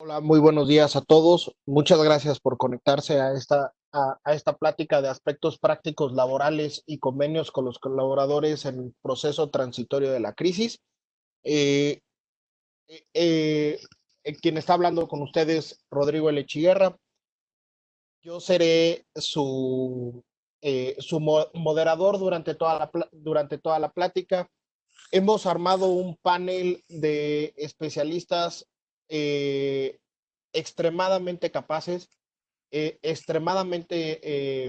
Hola, muy buenos días a todos. Muchas gracias por conectarse a esta plática de aspectos prácticos laborales y convenios con los colaboradores en el proceso transitorio de la crisis. Eh, eh, eh, Quien está hablando con ustedes, Rodrigo Lechiguerra. Yo seré su moderador durante toda la plática. Hemos armado un panel de especialistas eh, extremadamente capaces, extremadamente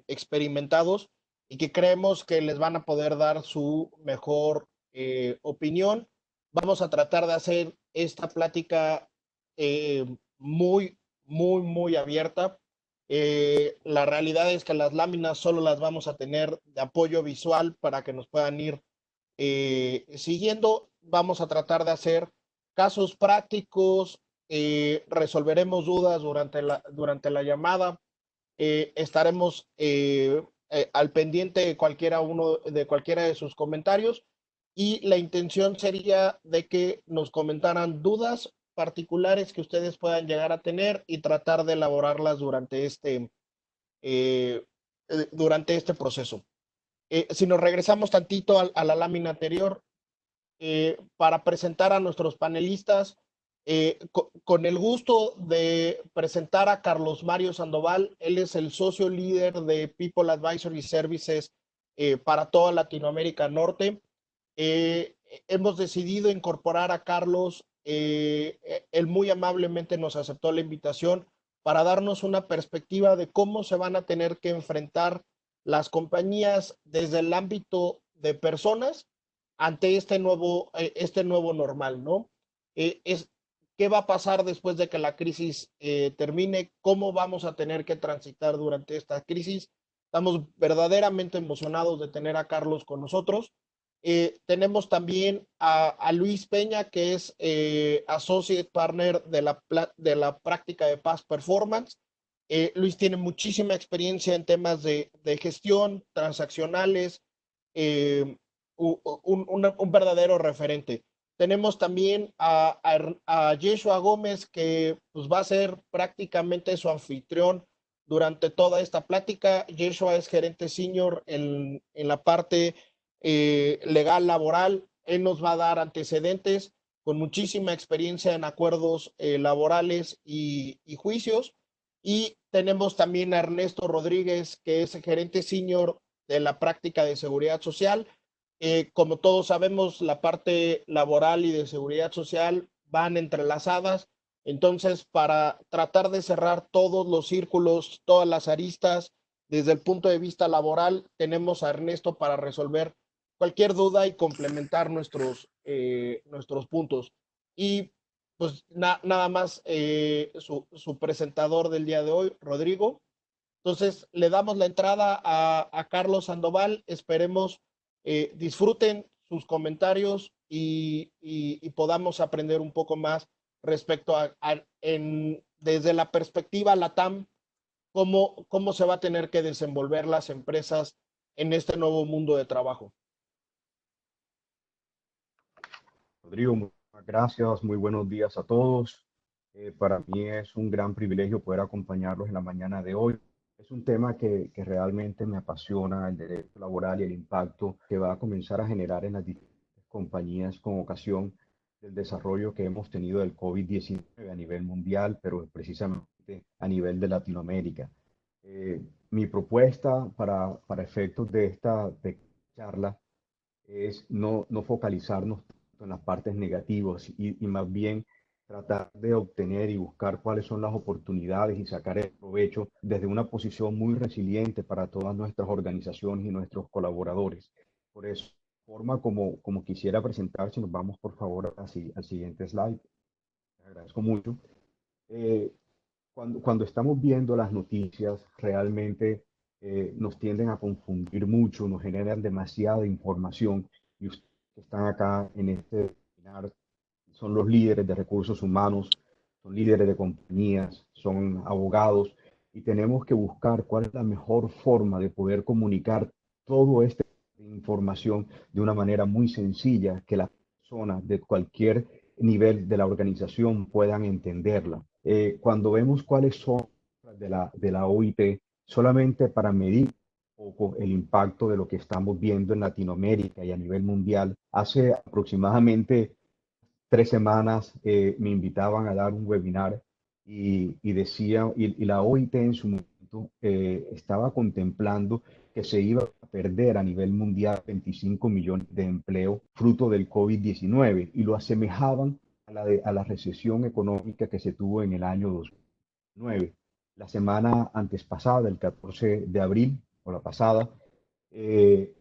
experimentados y que creemos que les van a poder dar su mejor opinión. Vamos a tratar de hacer esta plática muy, muy, muy abierta. La realidad es que las láminas solo las vamos a tener de apoyo visual para que nos puedan ir siguiendo. Vamos a tratar de hacer casos prácticos, resolveremos dudas durante la llamada, estaremos al pendiente de cualquiera de sus comentarios y la intención sería de que nos comentaran dudas particulares que ustedes puedan llegar a tener y tratar de elaborarlas eh, durante este proceso. Si nos regresamos tantito a la lámina anterior, para presentar a nuestros panelistas, con el gusto de presentar a Carlos Mario Sandoval. Él es el socio líder de People Advisory Services para toda Latinoamérica Norte. Hemos decidido incorporar a Carlos. Él muy amablemente nos aceptó la invitación para darnos una perspectiva de cómo se van a tener que enfrentar las compañías desde el ámbito de personas ante este nuevo normal, ¿no? Es qué va a pasar después de que la crisis termine, cómo vamos a tener que transitar durante esta crisis. Estamos verdaderamente emocionados de tener a Carlos con nosotros. Tenemos también a Luis Peña, que es Associate Partner de la práctica de Past Performance. Luis tiene muchísima experiencia en temas de gestión, transaccionales, eh, un verdadero referente. Tenemos también a Yeshua Gómez, que pues, va a ser prácticamente su anfitrión durante toda esta plática. Yeshua es gerente senior en la parte legal laboral. Él nos va a dar antecedentes con muchísima experiencia en acuerdos laborales y juicios. Y tenemos también a Ernesto Rodríguez, que es gerente senior de la práctica de seguridad social. Como todos sabemos, la parte laboral y de seguridad social van entrelazadas. Entonces, para tratar de cerrar todos los círculos, todas las aristas, desde el punto de vista laboral, tenemos a Ernesto para resolver cualquier duda y complementar nuestros puntos. Y pues nada más su presentador del día de hoy, Rodrigo. Entonces, le damos la entrada a Carlos Sandoval. Esperemos disfruten sus comentarios y podamos aprender un poco más respecto desde la perspectiva LATAM, cómo se va a tener que desenvolver las empresas en este nuevo mundo de trabajo. Rodrigo, muchas gracias, muy buenos días a todos. Para mí es un gran privilegio poder acompañarlos en la mañana de hoy. Es un tema que realmente me apasiona, el derecho laboral y el impacto que va a comenzar a generar en las diferentes compañías con ocasión del desarrollo que hemos tenido del COVID-19 a nivel mundial, pero precisamente a nivel de Latinoamérica. Mi propuesta para efectos de esta charla es no focalizarnos en las partes negativas y más bien tratar de obtener y buscar cuáles son las oportunidades y sacar el provecho desde una posición muy resiliente para todas nuestras organizaciones y nuestros colaboradores. Por eso, forma como quisiera presentar, si nos vamos por favor al siguiente slide. Les agradezco mucho. Eh, cuando estamos viendo las noticias, realmente nos tienden a confundir mucho, nos generan demasiada información y ustedes que están acá en este webinar son los líderes de recursos humanos, son líderes de compañías, son abogados y tenemos que buscar cuál es la mejor forma de poder comunicar todo esta información de una manera muy sencilla que la persona de cualquier nivel de la organización puedan entenderla. Cuando vemos cuáles son de la OIT, solamente para medir un poco el impacto de lo que estamos viendo en Latinoamérica y a nivel mundial, hace aproximadamente 3 semanas me invitaban a dar un webinar y decía, y la OIT en su momento estaba contemplando que se iba a perder a nivel mundial 25 millones de empleos fruto del COVID-19 y lo asemejaban a la recesión económica que se tuvo en el año 2009. La semana antes pasada, el 14 de abril, o la pasada, eh,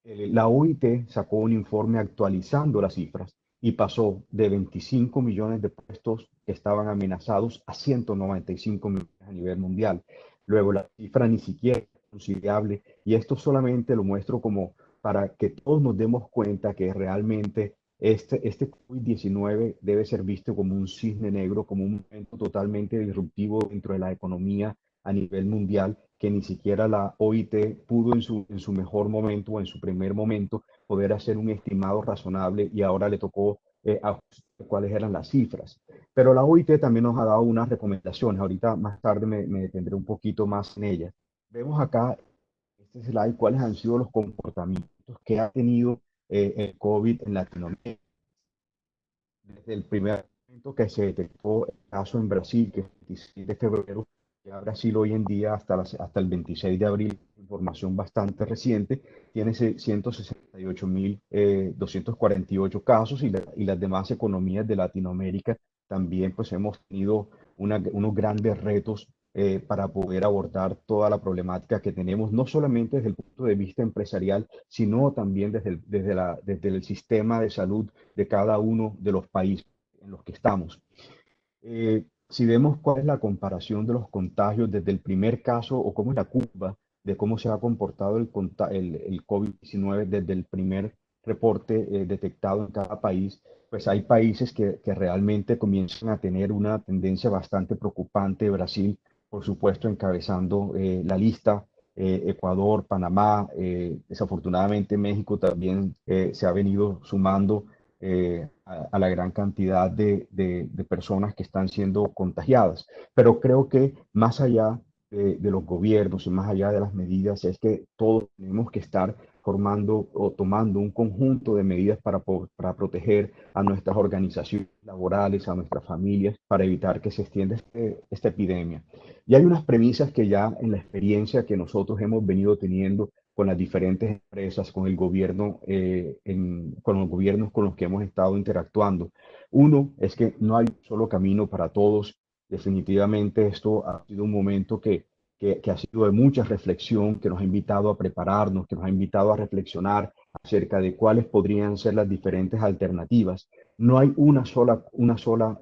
la OIT sacó un informe actualizando las cifras y pasó de 25 millones de puestos que estaban amenazados a 195 millones a nivel mundial. Luego la cifra ni siquiera es considerable y esto solamente lo muestro como para que todos nos demos cuenta que realmente este COVID-19 debe ser visto como un cisne negro, como un momento totalmente disruptivo dentro de la economía a nivel mundial que ni siquiera la OIT pudo en su mejor momento o en su primer momento poder hacer un estimado razonable y ahora le tocó ajustar cuáles eran las cifras. Pero la OIT también nos ha dado unas recomendaciones. Ahorita más tarde me detendré un poquito más en ellas. Vemos acá, este slide, cuáles han sido los comportamientos que ha tenido el COVID en Latinoamérica. Desde el primer momento que se detectó el caso en Brasil, que es el 26 de febrero, ya Brasil hoy en día, hasta el 26 de abril, información bastante reciente, tiene 168.248 casos y las demás economías de Latinoamérica también pues hemos tenido unos grandes retos para poder abordar toda la problemática que tenemos, no solamente desde el punto de vista empresarial, sino también desde el sistema de salud de cada uno de los países en los que estamos. Si vemos cuál es la comparación de los contagios desde el primer caso o cómo es la curva de cómo se ha comportado el COVID-19 desde el primer reporte detectado en cada país, pues hay países que realmente comienzan a tener una tendencia bastante preocupante. Brasil, por supuesto, encabezando la lista. Ecuador, Panamá, desafortunadamente México también se ha venido sumando a la gran cantidad de personas que están siendo contagiadas. Pero creo que más allá de los gobiernos y más allá de las medidas, es que todos tenemos que estar formando o tomando un conjunto de medidas para proteger a nuestras organizaciones laborales, a nuestras familias, para evitar que se extienda esta epidemia. Y hay unas premisas que ya en la experiencia que nosotros hemos venido teniendo con las diferentes empresas, con el gobierno, con los gobiernos con los que hemos estado interactuando. Uno es que no hay un solo camino para todos. Definitivamente esto ha sido un momento que ha sido de mucha reflexión, que nos ha invitado a prepararnos, que nos ha invitado a reflexionar acerca de cuáles podrían ser las diferentes alternativas. No hay una sola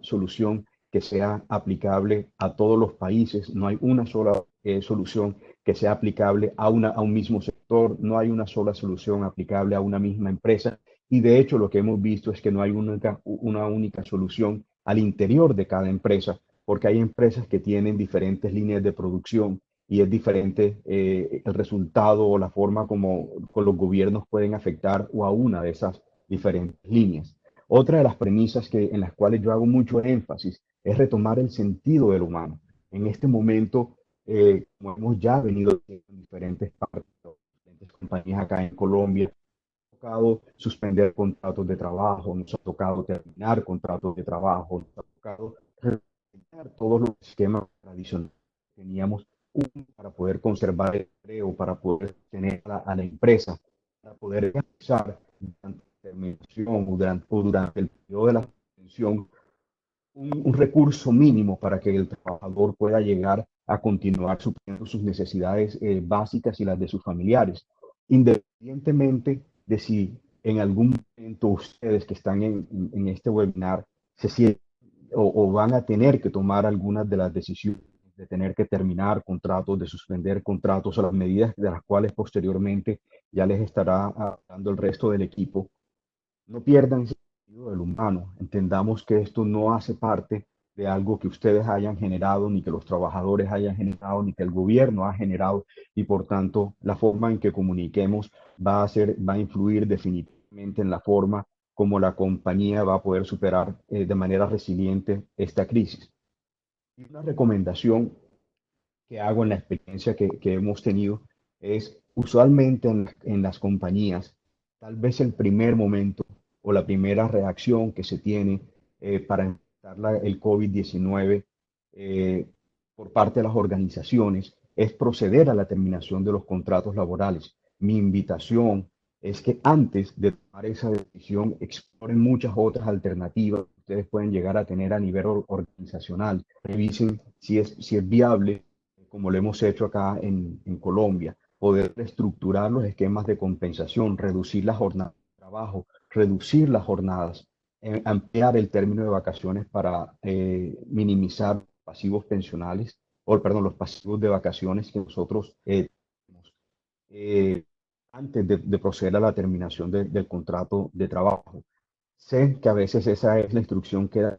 solución que sea aplicable a todos los países, no hay una sola solución que sea aplicable a un mismo sector, no hay una sola solución aplicable a una misma empresa y de hecho lo que hemos visto es que no hay una única solución al interior de cada empresa, porque hay empresas que tienen diferentes líneas de producción y es diferente el resultado o la forma como con los gobiernos pueden afectar o a una de esas diferentes líneas. Otra de las premisas en las cuales yo hago mucho énfasis es retomar el sentido del humano. En este momento, como hemos ya venido en diferentes partes, diferentes compañías acá en Colombia, nos ha tocado suspender contratos de trabajo, nos ha tocado terminar contratos de trabajo, nos ha tocado reinventar todos los esquemas tradicionales que teníamos para poder conservar el empleo, para poder tener a la empresa, para poder realizar durante la terminación o durante el periodo de la pensión un recurso mínimo para que el trabajador pueda llegar a continuar supliendo sus necesidades básicas y las de sus familiares, independientemente de si en algún momento ustedes que están en este webinar se sienten o van a tener que tomar algunas de las decisiones de tener que terminar contratos, de suspender contratos o las medidas de las cuales posteriormente ya les estará dando el resto del equipo. No pierdan ese sentido del humano. Entendamos que esto no hace parte de algo que ustedes hayan generado, ni que los trabajadores hayan generado, ni que el gobierno ha generado, y por tanto la forma en que comuniquemos va a influir definitivamente en la forma cómo la compañía va a poder superar de manera resiliente esta crisis. Y una recomendación que hago en la experiencia que hemos tenido es usualmente en las compañías, tal vez el primer momento o la primera reacción que se tiene para enfrentar el COVID-19 eh, por parte de las organizaciones es proceder a la terminación de los contratos laborales. Mi invitación es que antes de tomar esa decisión exploren muchas otras alternativas que ustedes pueden llegar a tener a nivel organizacional. Revisen si es viable, como lo hemos hecho acá en Colombia, poder reestructurar los esquemas de compensación, reducir la jornada de trabajo, reducir las jornadas, ampliar el término de vacaciones para minimizar pasivos pensionales, o perdón, los pasivos de vacaciones que nosotros tenemos eh, antes de proceder a la terminación del contrato de trabajo. Sé que a veces esa es la instrucción que da,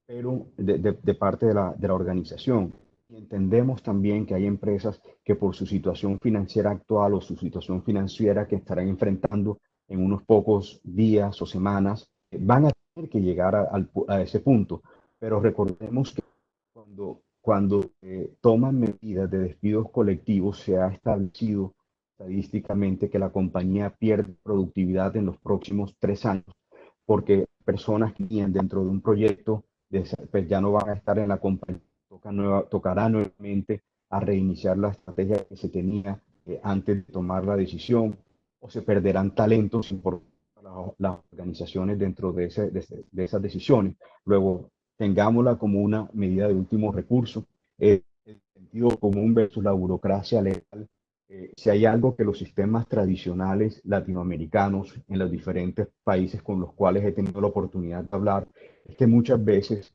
pero de parte de la organización. Y entendemos también que hay empresas que por su situación financiera actual o su situación financiera que estarán enfrentando en unos pocos días o semanas, van a tener que llegar a ese punto. Pero recordemos que cuando toman medidas de despidos colectivos, se ha establecido estadísticamente que la compañía pierde productividad en los próximos 3 años, porque personas que vienen dentro de un proyecto pues ya no van a estar en la compañía. Tocará nuevamente a reiniciar la estrategia que se tenía antes de tomar la decisión, o se perderán talentos importantes para las organizaciones dentro de esas decisiones. Luego, tengámosla como una medida de último recurso. El sentido común versus la burocracia legal. Si hay algo que los sistemas tradicionales latinoamericanos en los diferentes países con los cuales he tenido la oportunidad de hablar, es que muchas veces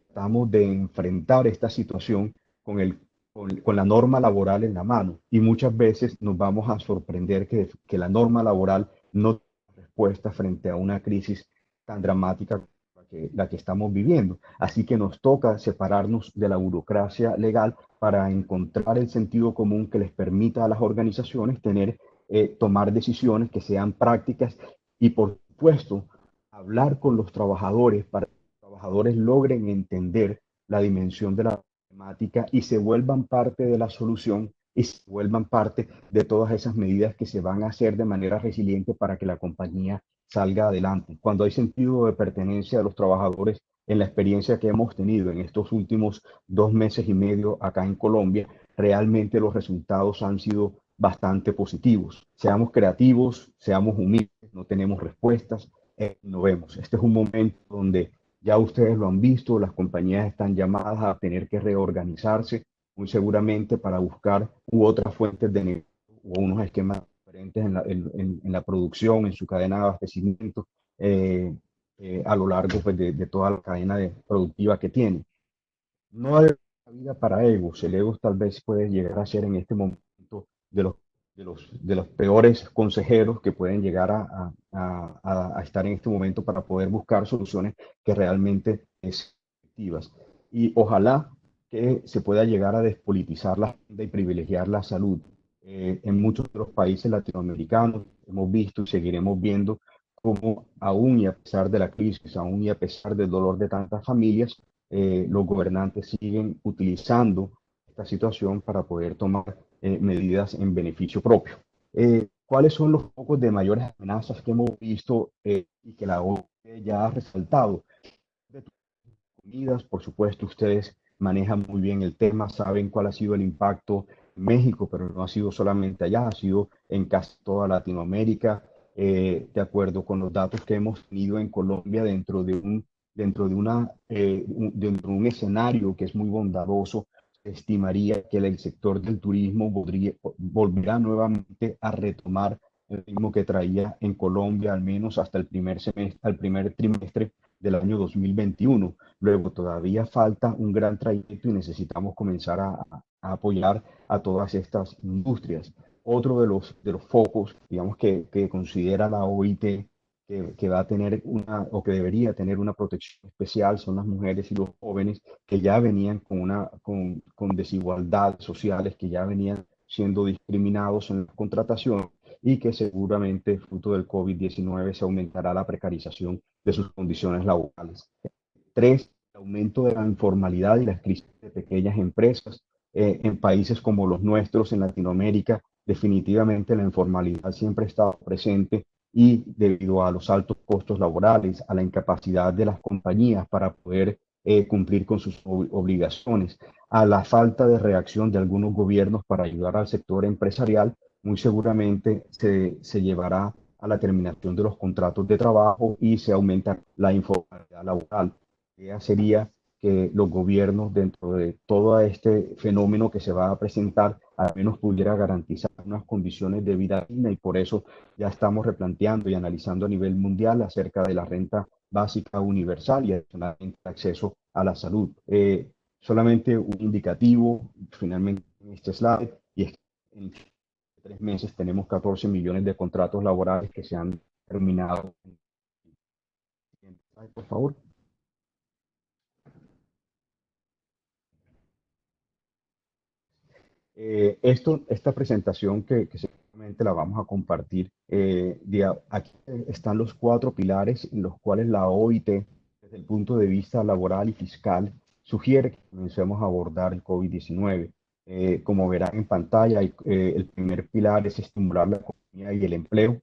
tratamos de enfrentar esta situación con la norma laboral en la mano, y muchas veces nos vamos a sorprender que la norma laboral no tiene respuesta frente a una crisis tan dramática como la que estamos viviendo. Así que nos toca separarnos de la burocracia legal para encontrar el sentido común que les permita a las organizaciones tomar decisiones que sean prácticas y, por supuesto, hablar con los trabajadores para que los trabajadores logren entender la dimensión de la problemática y se vuelvan parte de la solución y se vuelvan parte de todas esas medidas que se van a hacer de manera resiliente para que la compañía salga adelante. Cuando hay sentido de pertenencia de los trabajadores, en la experiencia que hemos tenido en estos últimos 2 meses y medio acá en Colombia, realmente los resultados han sido bastante positivos. Seamos creativos, seamos humildes, no tenemos respuestas, innovemos. Este es un momento donde ya ustedes lo han visto, las compañías están llamadas a tener que reorganizarse, muy seguramente para buscar otras fuentes de negocio o unos esquemas diferentes en la producción, en su cadena de abastecimiento, a lo largo pues, de toda la cadena productiva que tiene. No hay vida para egos. El ego tal vez puede llegar a ser en este momento de los peores consejeros que pueden llegar a estar en este momento para poder buscar soluciones que realmente es efectivas. Y ojalá que se pueda llegar a despolitizar la agenda y privilegiar la salud. En muchos de los países latinoamericanos hemos visto y seguiremos viendo cómo aún y a pesar de la crisis, aún y a pesar del dolor de tantas familias, los gobernantes siguen utilizando esta situación para poder tomar medidas en beneficio propio. ¿Cuáles son los focos de mayores amenazas que hemos visto y que la OCDE ya ha resaltado? De comidas, por supuesto, ustedes manejan muy bien el tema, saben cuál ha sido el impacto en México, pero no ha sido solamente allá, ha sido en casi toda Latinoamérica. De acuerdo con los datos que hemos tenido en Colombia, dentro de un escenario que es muy bondadoso, se estimaría que el sector del turismo volverá nuevamente a retomar el ritmo que traía en Colombia, al menos hasta el primer trimestre del año 2021. Luego todavía falta un gran trayecto y necesitamos comenzar a apoyar a todas estas industrias. Otro de los focos, digamos, que considera la OIT que va a tener o que debería tener una protección especial son las mujeres y los jóvenes que ya venían con desigualdades sociales, que ya venían siendo discriminados en la contratación y que seguramente, fruto del COVID-19, se aumentará la precarización de sus condiciones laborales. Tres, el aumento de la informalidad y las crisis de pequeñas empresas en países como los nuestros, en Latinoamérica. Definitivamente la informalidad siempre ha estado presente y debido a los altos costos laborales, a la incapacidad de las compañías para poder cumplir con sus obligaciones, a la falta de reacción de algunos gobiernos para ayudar al sector empresarial, muy seguramente se llevará a la terminación de los contratos de trabajo y se aumenta la informalidad laboral. La idea sería que los gobiernos, dentro de todo este fenómeno que se va a presentar, al menos pudiera garantizar unas condiciones de vida digna, y por eso ya estamos replanteando y analizando a nivel mundial acerca de la renta básica universal y adicionalmente el acceso a la salud. Solamente un indicativo, finalmente en este slide, y es que en 3 meses tenemos 14 millones de contratos laborales que se han terminado. Por favor. Esta presentación que seguramente la vamos a compartir, aquí están los 4 pilares en los cuales la OIT, desde el punto de vista laboral y fiscal, sugiere que comencemos a abordar el COVID-19. Como verán en pantalla, el primer pilar es estimular la economía y el empleo.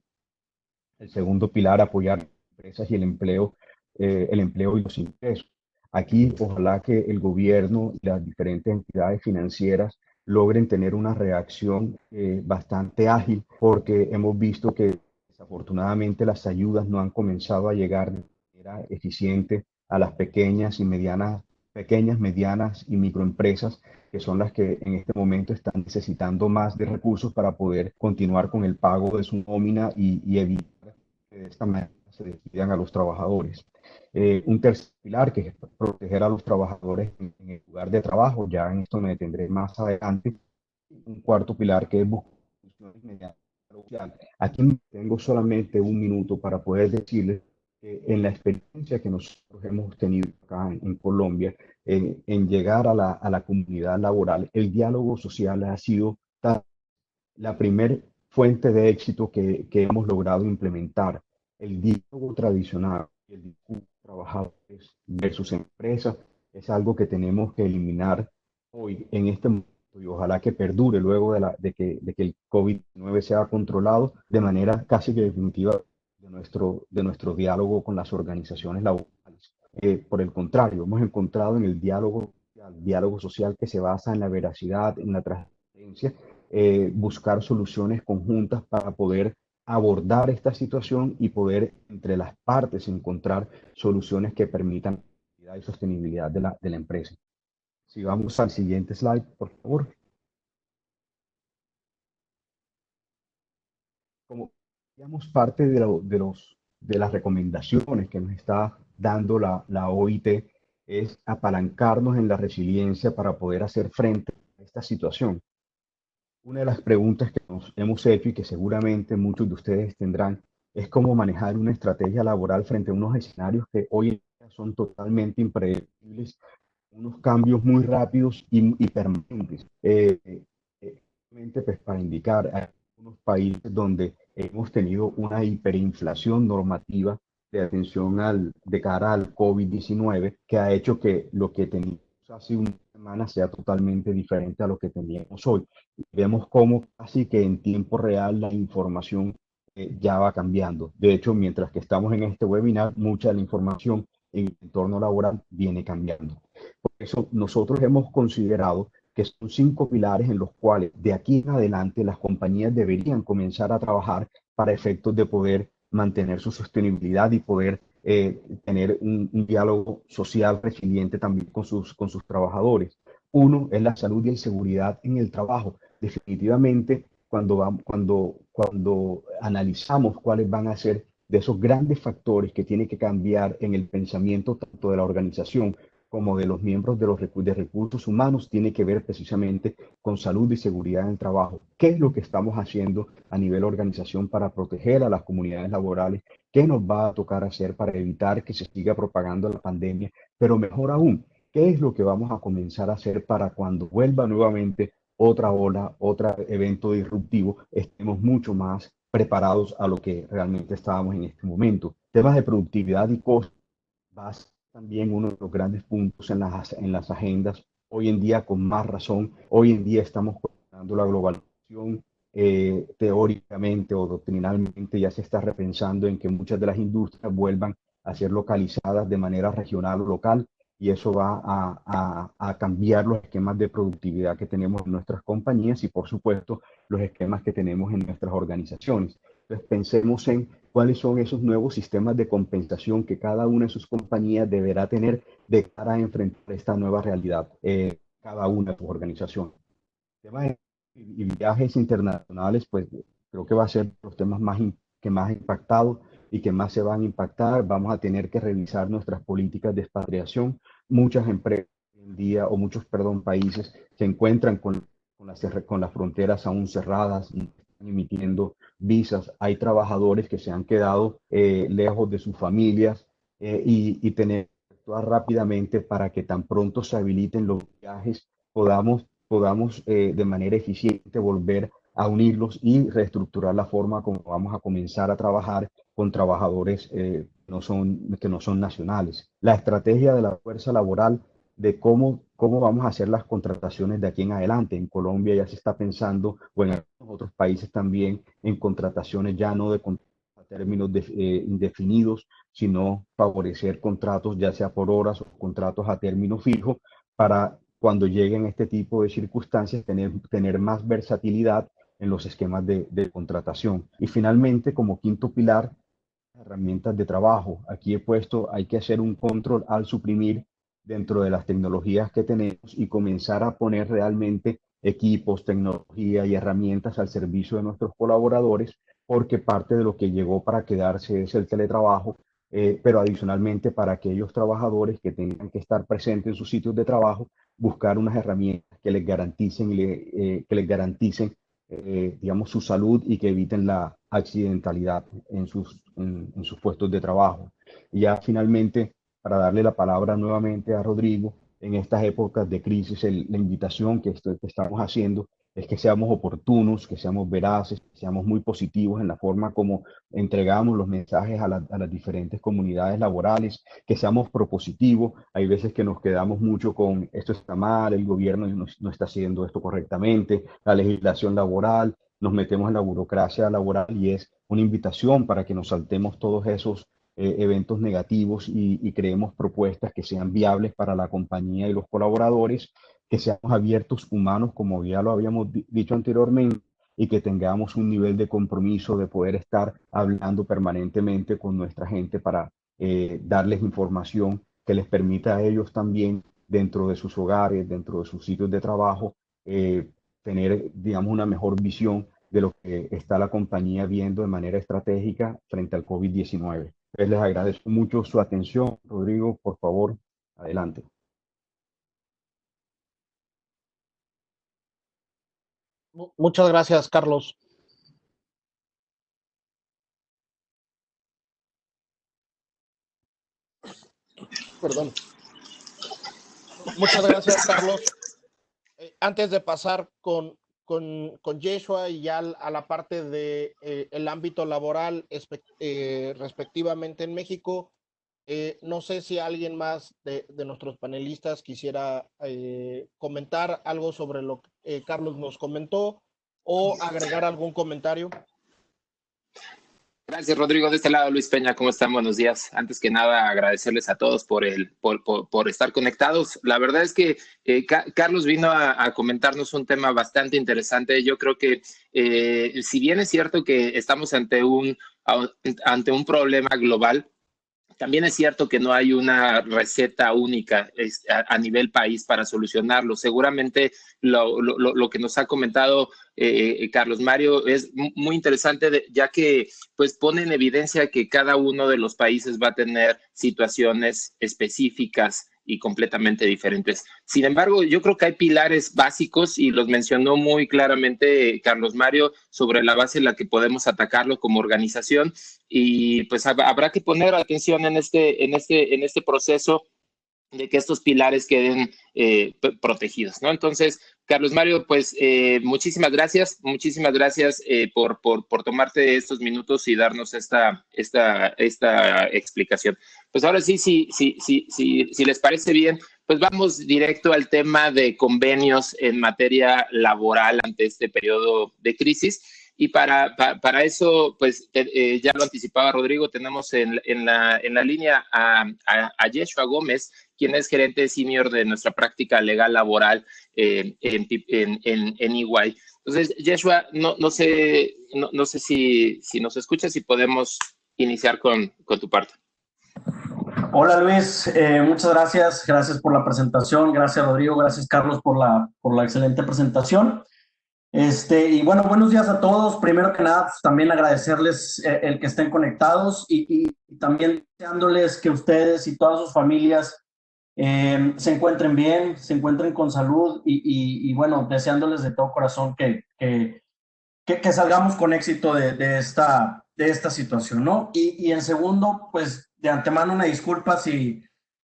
El segundo pilar, apoyar las empresas y el empleo y los ingresos. Aquí, ojalá que el gobierno y las diferentes entidades financieras logren tener una reacción bastante ágil, porque hemos visto que desafortunadamente las ayudas no han comenzado a llegar de manera eficiente a las pequeñas, medianas y microempresas, que son las que en este momento están necesitando más de recursos para poder continuar con el pago de su nómina y evitar que de esta manera se despidan a los trabajadores. Un tercer pilar, que es proteger a los trabajadores en el lugar de trabajo, ya en esto me detendré más adelante. Un cuarto pilar, que es buscar soluciones mediante el diálogo social. Aquí tengo solamente un minuto para poder decirles que en la experiencia que nosotros hemos tenido acá en Colombia, en llegar a la comunidad laboral, el diálogo social ha sido la primera fuente de éxito que hemos logrado implementar. El diálogo tradicional, el discurso de trabajadores versus empresas, es algo que tenemos que eliminar hoy, en este momento, y ojalá que perdure luego de que el COVID-19 sea controlado de manera casi que definitiva de nuestro diálogo con las organizaciones laborales. Por el contrario, hemos encontrado en el diálogo social que se basa en la veracidad, en la transparencia, buscar soluciones conjuntas para poder abordar esta situación y poder entre las partes encontrar soluciones que permitan la actividad y sostenibilidad de la empresa. Si vamos al siguiente slide, por favor. Como digamos, parte de las recomendaciones que nos está dando la OIT es apalancarnos en la resiliencia para poder hacer frente a esta situación. Una de las preguntas que nos hemos hecho y que seguramente muchos de ustedes tendrán es cómo manejar una estrategia laboral frente a unos escenarios que hoy en día son totalmente impredecibles, unos cambios muy rápidos y permanentes. Pues para indicar, hay algunos países donde hemos tenido una hiperinflación normativa de atención de cara al COVID-19, que ha hecho que lo que teníamos hace una semana sea totalmente diferente a lo que teníamos hoy. Vemos cómo casi que en tiempo real la información ya va cambiando. De hecho, mientras que estamos en este webinar, mucha de la información en el entorno laboral viene cambiando. Por eso nosotros hemos considerado que son 5 pilares en los cuales de aquí en adelante las compañías deberían comenzar a trabajar para efectos de poder mantener su sostenibilidad y poder tener un diálogo social resiliente también con sus trabajadores. Uno es la salud y seguridad en el trabajo. Definitivamente, cuando analizamos cuáles van a ser de esos grandes factores que tienen que cambiar en el pensamiento tanto de la organización como de los miembros de recursos humanos, tiene que ver precisamente con salud y seguridad en el trabajo. ¿Qué es lo que estamos haciendo a nivel organización para proteger a las comunidades laborales? ¿Qué nos va a tocar hacer para evitar que se siga propagando la pandemia? Pero mejor aún, ¿qué es lo que vamos a comenzar a hacer para cuando vuelva nuevamente otra ola, otro evento disruptivo, estemos mucho más preparados a lo que realmente estábamos en este momento. Temas de productividad y costos va a ser también uno de los grandes puntos en las agendas. Hoy en día, con más razón, hoy en día estamos cuestionando la globalización. Teóricamente o doctrinalmente ya se está repensando en que muchas de las industrias vuelvan a ser localizadas de manera regional o local, y eso va a cambiar los esquemas de productividad que tenemos en nuestras compañías y, por supuesto, los esquemas que tenemos en nuestras organizaciones. Entonces, pensemos en cuáles son esos nuevos sistemas de compensación que cada una de sus compañías deberá tener de cara a enfrentar esta nueva realidad, cada una de sus organizaciones. Temas y viajes internacionales, pues creo que va a ser los temas que más ha impactado y que más se van a impactar. Vamos a tener que revisar nuestras políticas de expatriación. Muchas empresas hoy en día, o muchos, perdón, países se encuentran con las fronteras aún cerradas y están emitiendo visas. Hay trabajadores que se han quedado lejos de sus familias, y tener que actuar rápidamente para que tan pronto se habiliten los viajes podamos de manera eficiente volver a unirlos y reestructurar la forma como vamos a comenzar a trabajar con trabajadores que no son nacionales. La estrategia de la fuerza laboral, de cómo vamos a hacer las contrataciones de aquí en adelante. En Colombia ya se está pensando, o en otros países también, en contrataciones ya no de a términos indefinidos, sino favorecer contratos ya sea por horas o contratos a término fijo, para cuando lleguen este tipo de circunstancias tener más versatilidad en los esquemas de contratación. Y finalmente, como quinto pilar, herramientas de trabajo. Aquí he puesto, hay que hacer un control al suprimir dentro de las tecnologías que tenemos y comenzar a poner realmente equipos, tecnología y herramientas al servicio de nuestros colaboradores, porque parte de lo que llegó para quedarse es el teletrabajo, pero adicionalmente para aquellos trabajadores que tengan que estar presentes en sus sitios de trabajo, buscar unas herramientas que les garanticen, digamos, su salud y que eviten la accidentalidad en sus puestos de trabajo. Y ya finalmente, para darle la palabra nuevamente a Rodrigo, en estas épocas de crisis, la invitación que estamos haciendo es que seamos oportunos, que seamos veraces, que seamos muy positivos en la forma como entregamos los mensajes a las diferentes comunidades laborales, que seamos propositivos. Hay veces que nos quedamos mucho con esto está mal, el gobierno no está haciendo esto correctamente, la legislación laboral, nos metemos en la burocracia laboral, y es una invitación para que nos saltemos todos esos eventos negativos y creemos propuestas que sean viables para la compañía y los colaboradores, que seamos abiertos, humanos, como ya lo habíamos dicho anteriormente, y que tengamos un nivel de compromiso de poder estar hablando permanentemente con nuestra gente para darles información que les permita a ellos también, dentro de sus hogares, dentro de sus sitios de trabajo, tener, digamos, una mejor visión de lo que está la compañía viendo de manera estratégica frente al COVID-19. Les agradezco mucho su atención. Rodrigo, por favor, adelante. Muchas gracias, Carlos. Perdón. Muchas gracias, Carlos. Antes de pasar con Yeshua y ya a la parte de el ámbito laboral respectivamente en México, no sé si alguien más de nuestros panelistas quisiera comentar algo sobre lo que Carlos nos comentó o agregar algún comentario. Gracias, Rodrigo. De este lado, Luis Peña, ¿cómo están? Buenos días. Antes que nada, agradecerles a todos por estar conectados. La verdad es que Carlos vino a comentarnos un tema bastante interesante. Yo creo que si bien es cierto que estamos ante un problema global, también es cierto que no hay una receta única a nivel país para solucionarlo. Seguramente lo que nos ha comentado Carlos Mario es muy interesante, ya que pues pone en evidencia que cada uno de los países va a tener situaciones específicas y completamente diferentes. Sin embargo, yo creo que hay pilares básicos y los mencionó muy claramente Carlos Mario sobre la base en la que podemos atacarlo como organización, y pues habrá que poner atención en este proceso que estos pilares queden protegidos, ¿no? Entonces, Carlos Mario, pues muchísimas gracias por tomarte estos minutos y darnos esta explicación. Pues ahora sí, si les parece bien, pues vamos directo al tema de convenios en materia laboral ante este periodo de crisis. Y para eso, pues ya lo anticipaba Rodrigo, tenemos en la línea a Yeshua Gómez, quien es gerente senior de nuestra práctica legal laboral en EY. Entonces, Yeshua, no sé si nos escuchas y podemos iniciar con tu parte. Hola Luis, muchas gracias por la presentación, gracias Rodrigo, gracias Carlos por la excelente presentación. Y bueno, buenos días a todos. Primero que nada, pues, también agradecerles el que estén conectados y también deseándoles que ustedes y todas sus familias se encuentren bien, se encuentren con salud y bueno, deseándoles de todo corazón que salgamos con éxito de esta situación, ¿no? Y en segundo, pues de antemano una disculpa si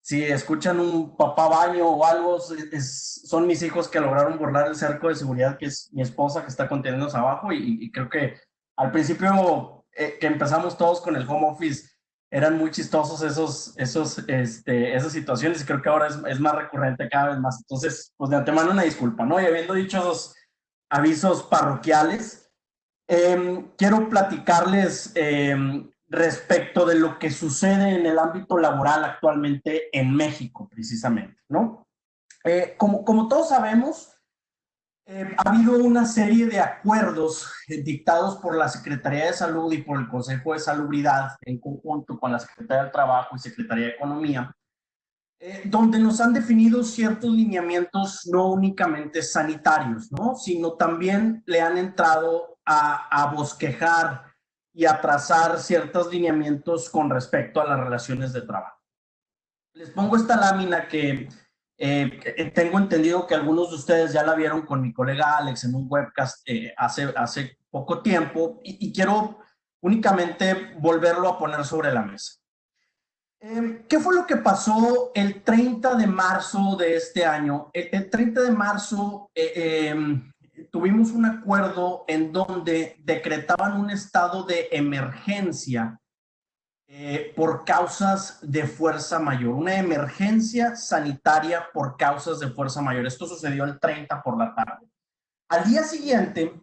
escuchan un papá baño o algo, son mis hijos que lograron burlar el cerco de seguridad, que es mi esposa que está conteniéndonos abajo y creo que al principio que empezamos todos con el home office eran muy chistosos esas situaciones y creo que ahora es más recurrente cada vez más. Entonces, pues de antemano una disculpa, ¿no? Y habiendo dicho esos avisos parroquiales, quiero platicarles respecto de lo que sucede en el ámbito laboral actualmente en México, precisamente, ¿no? Como todos sabemos, ha habido una serie de acuerdos dictados por la Secretaría de Salud y por el Consejo de Salubridad en conjunto con la Secretaría del Trabajo y Secretaría de Economía, donde nos han definido ciertos lineamientos no únicamente sanitarios, ¿no? Sino también le han entrado a bosquejar y a trazar ciertos lineamientos con respecto a las relaciones de trabajo. Les pongo esta lámina que tengo entendido que algunos de ustedes ya la vieron con mi colega Alex en un webcast hace poco tiempo y quiero únicamente volverlo a poner sobre la mesa. ¿Qué fue lo que pasó el 30 de marzo de este año? El 30 de marzo tuvimos un acuerdo en donde decretaban un estado de emergencia por causas de fuerza mayor, una emergencia sanitaria por causas de fuerza mayor. Esto sucedió el 30 por la tarde. Al día siguiente,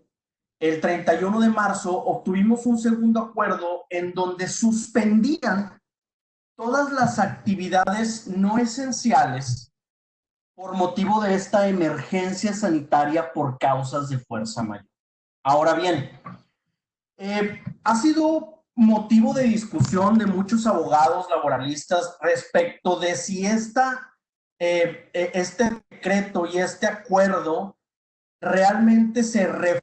el 31 de marzo, obtuvimos un segundo acuerdo en donde suspendían todas las actividades no esenciales por motivo de esta emergencia sanitaria por causas de fuerza mayor. Ahora bien, ha sido motivo de discusión de muchos abogados laboralistas respecto de si este decreto y este acuerdo realmente se refiere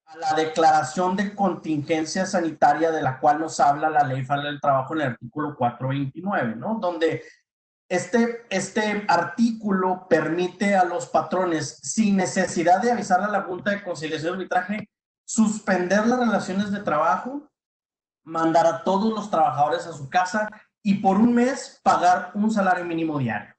a la declaración de contingencia sanitaria de la cual nos habla la Ley Federal del Trabajo en el artículo 429, ¿no? Donde este artículo permite a los patrones, sin necesidad de avisarle a la Junta de Conciliación y Arbitraje, suspender las relaciones de trabajo, mandar a todos los trabajadores a su casa y por un mes pagar un salario mínimo diario.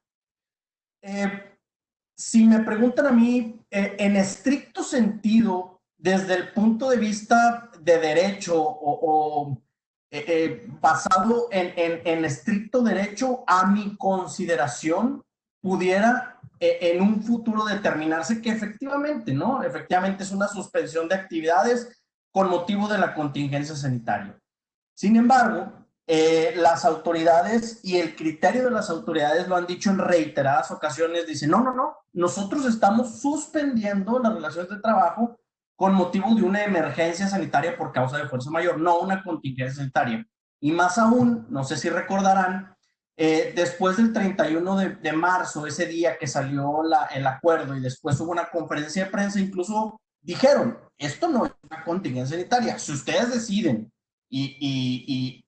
Si me preguntan a mí, en estricto sentido, desde el punto de vista de derecho basado en estricto derecho, a mi consideración, pudiera en un futuro determinarse que efectivamente, ¿no? Efectivamente es una suspensión de actividades con motivo de la contingencia sanitaria. Sin embargo, las autoridades y el criterio de las autoridades lo han dicho en reiteradas ocasiones, dicen, no, nosotros estamos suspendiendo las relaciones de trabajo con motivo de una emergencia sanitaria por causa de fuerza mayor, no una contingencia sanitaria. Y más aún, no sé si recordarán, después del 31 de marzo, ese día que salió el acuerdo y después hubo una conferencia de prensa, incluso dijeron, esto no es una contingencia sanitaria, si ustedes deciden y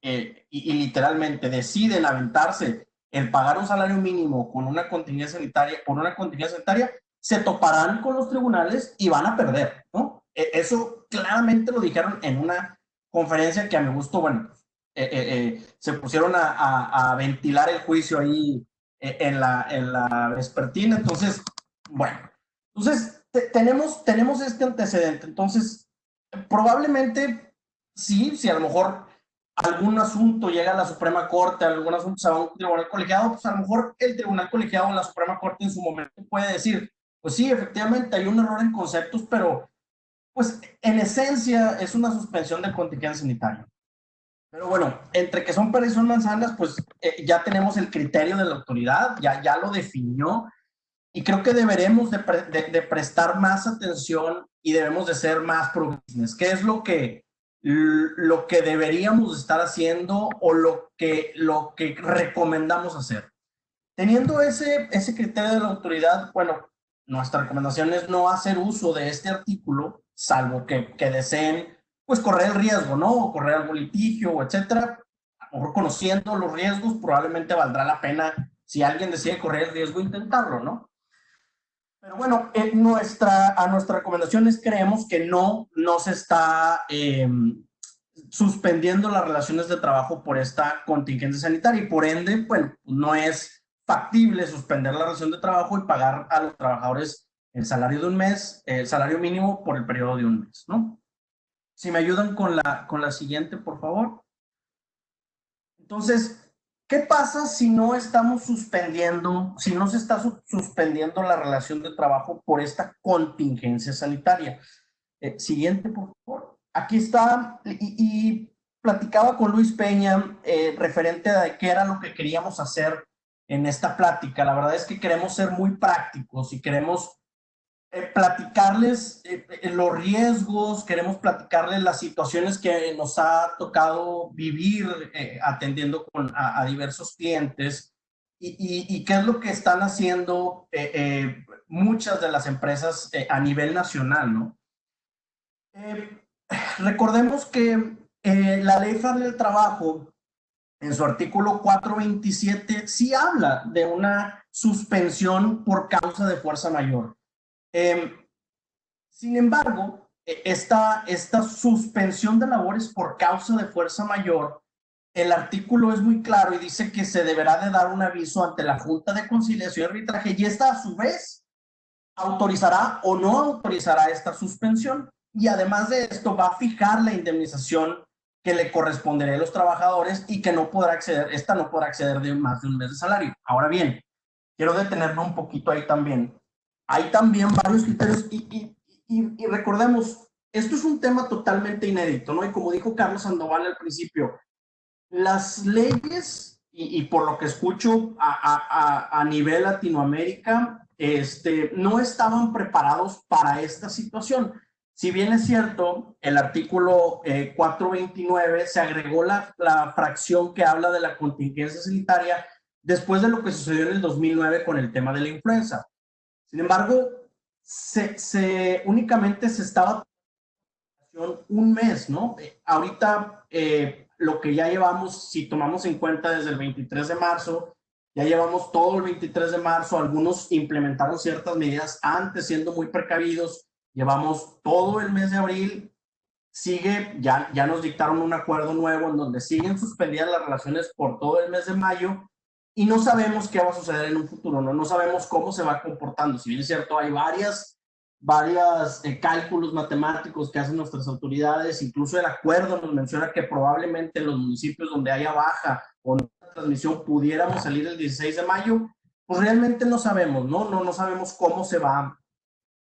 literalmente deciden aventarse el pagar un salario mínimo con una contingencia sanitaria, por una contingencia sanitaria, se toparán con los tribunales y van a perder, ¿no? Eso claramente lo dijeron en una conferencia que a mi gusto, bueno, se pusieron a ventilar el juicio ahí en la vespertina. Entonces, bueno, tenemos este antecedente. Entonces, probablemente sí, si a lo mejor algún asunto llega a la Suprema Corte, algún asunto se va a un tribunal colegiado, pues a lo mejor el tribunal colegiado en la Suprema Corte en su momento puede decir, pues sí, efectivamente hay un error en conceptos, pero pues en esencia es una suspensión de contingencia sanitaria. Pero bueno, entre que son peras y son manzanas, pues ya tenemos el criterio de la autoridad, ya lo definió, y creo que deberemos de prestar más atención y debemos de ser más pro-business. ¿Qué es lo que deberíamos estar haciendo o lo que recomendamos hacer? Teniendo ese criterio de la autoridad, bueno, nuestra recomendación es no hacer uso de este artículo, salvo que deseen, pues, correr el riesgo, ¿no? O correr algún litigio, etcétera. A lo mejor conociendo los riesgos, probablemente valdrá la pena, si alguien decide correr el riesgo, intentarlo, ¿no? Pero bueno, a nuestras recomendaciones creemos que no se está suspendiendo las relaciones de trabajo por esta contingencia sanitaria y por ende, bueno, no es factible suspender la relación de trabajo y pagar a los trabajadores el salario de un mes, el salario mínimo por el periodo de un mes, ¿no? Si me ayudan con la siguiente, por favor. Entonces, ¿qué pasa si no estamos suspendiendo, si no se está suspendiendo la relación de trabajo por esta contingencia sanitaria? Siguiente, por favor. Aquí está, y platicaba con Luis Peña referente a qué era lo que queríamos hacer en esta plática. La verdad es que queremos ser muy prácticos y queremos platicarles los riesgos, queremos platicarles las situaciones que nos ha tocado vivir atendiendo a diversos clientes y qué es lo que están haciendo muchas de las empresas a nivel nacional, ¿no? Recordemos que la Ley Federal del Trabajo, en su artículo 427, sí habla de una suspensión por causa de fuerza mayor. Sin embargo, esta suspensión de labores por causa de fuerza mayor, el artículo es muy claro y dice que se deberá de dar un aviso ante la Junta de Conciliación y Arbitraje y esta a su vez autorizará o no autorizará esta suspensión y además de esto va a fijar la indemnización que le corresponderá a los trabajadores y que no podrá acceder de más de un mes de salario. Ahora bien, quiero detenerme un poquito ahí también. Hay también varios criterios y recordemos, esto es un tema totalmente inédito, ¿no? Y como dijo Carlos Sandoval al principio, las leyes, y por lo que escucho a nivel Latinoamérica, no estaban preparados para esta situación. Si bien es cierto, el artículo 429 se agregó la fracción que habla de la contingencia sanitaria después de lo que sucedió en el 2009 con el tema de la influenza. Sin embargo, únicamente se estaba un mes, ¿no? Ahorita lo que ya llevamos, si tomamos en cuenta desde el 23 de marzo, ya llevamos todo el 23 de marzo, algunos implementaron ciertas medidas antes siendo muy precavidos, llevamos todo el mes de abril, ya nos dictaron un acuerdo nuevo en donde siguen suspendidas las relaciones por todo el mes de mayo y no sabemos qué va a suceder en un futuro, no sabemos cómo se va comportando. Si bien es cierto, hay varias cálculos matemáticos que hacen nuestras autoridades, incluso el acuerdo nos menciona que probablemente en los municipios donde haya baja o no transmisión pudiéramos salir el 16 de mayo, pues realmente no sabemos, no sabemos cómo se va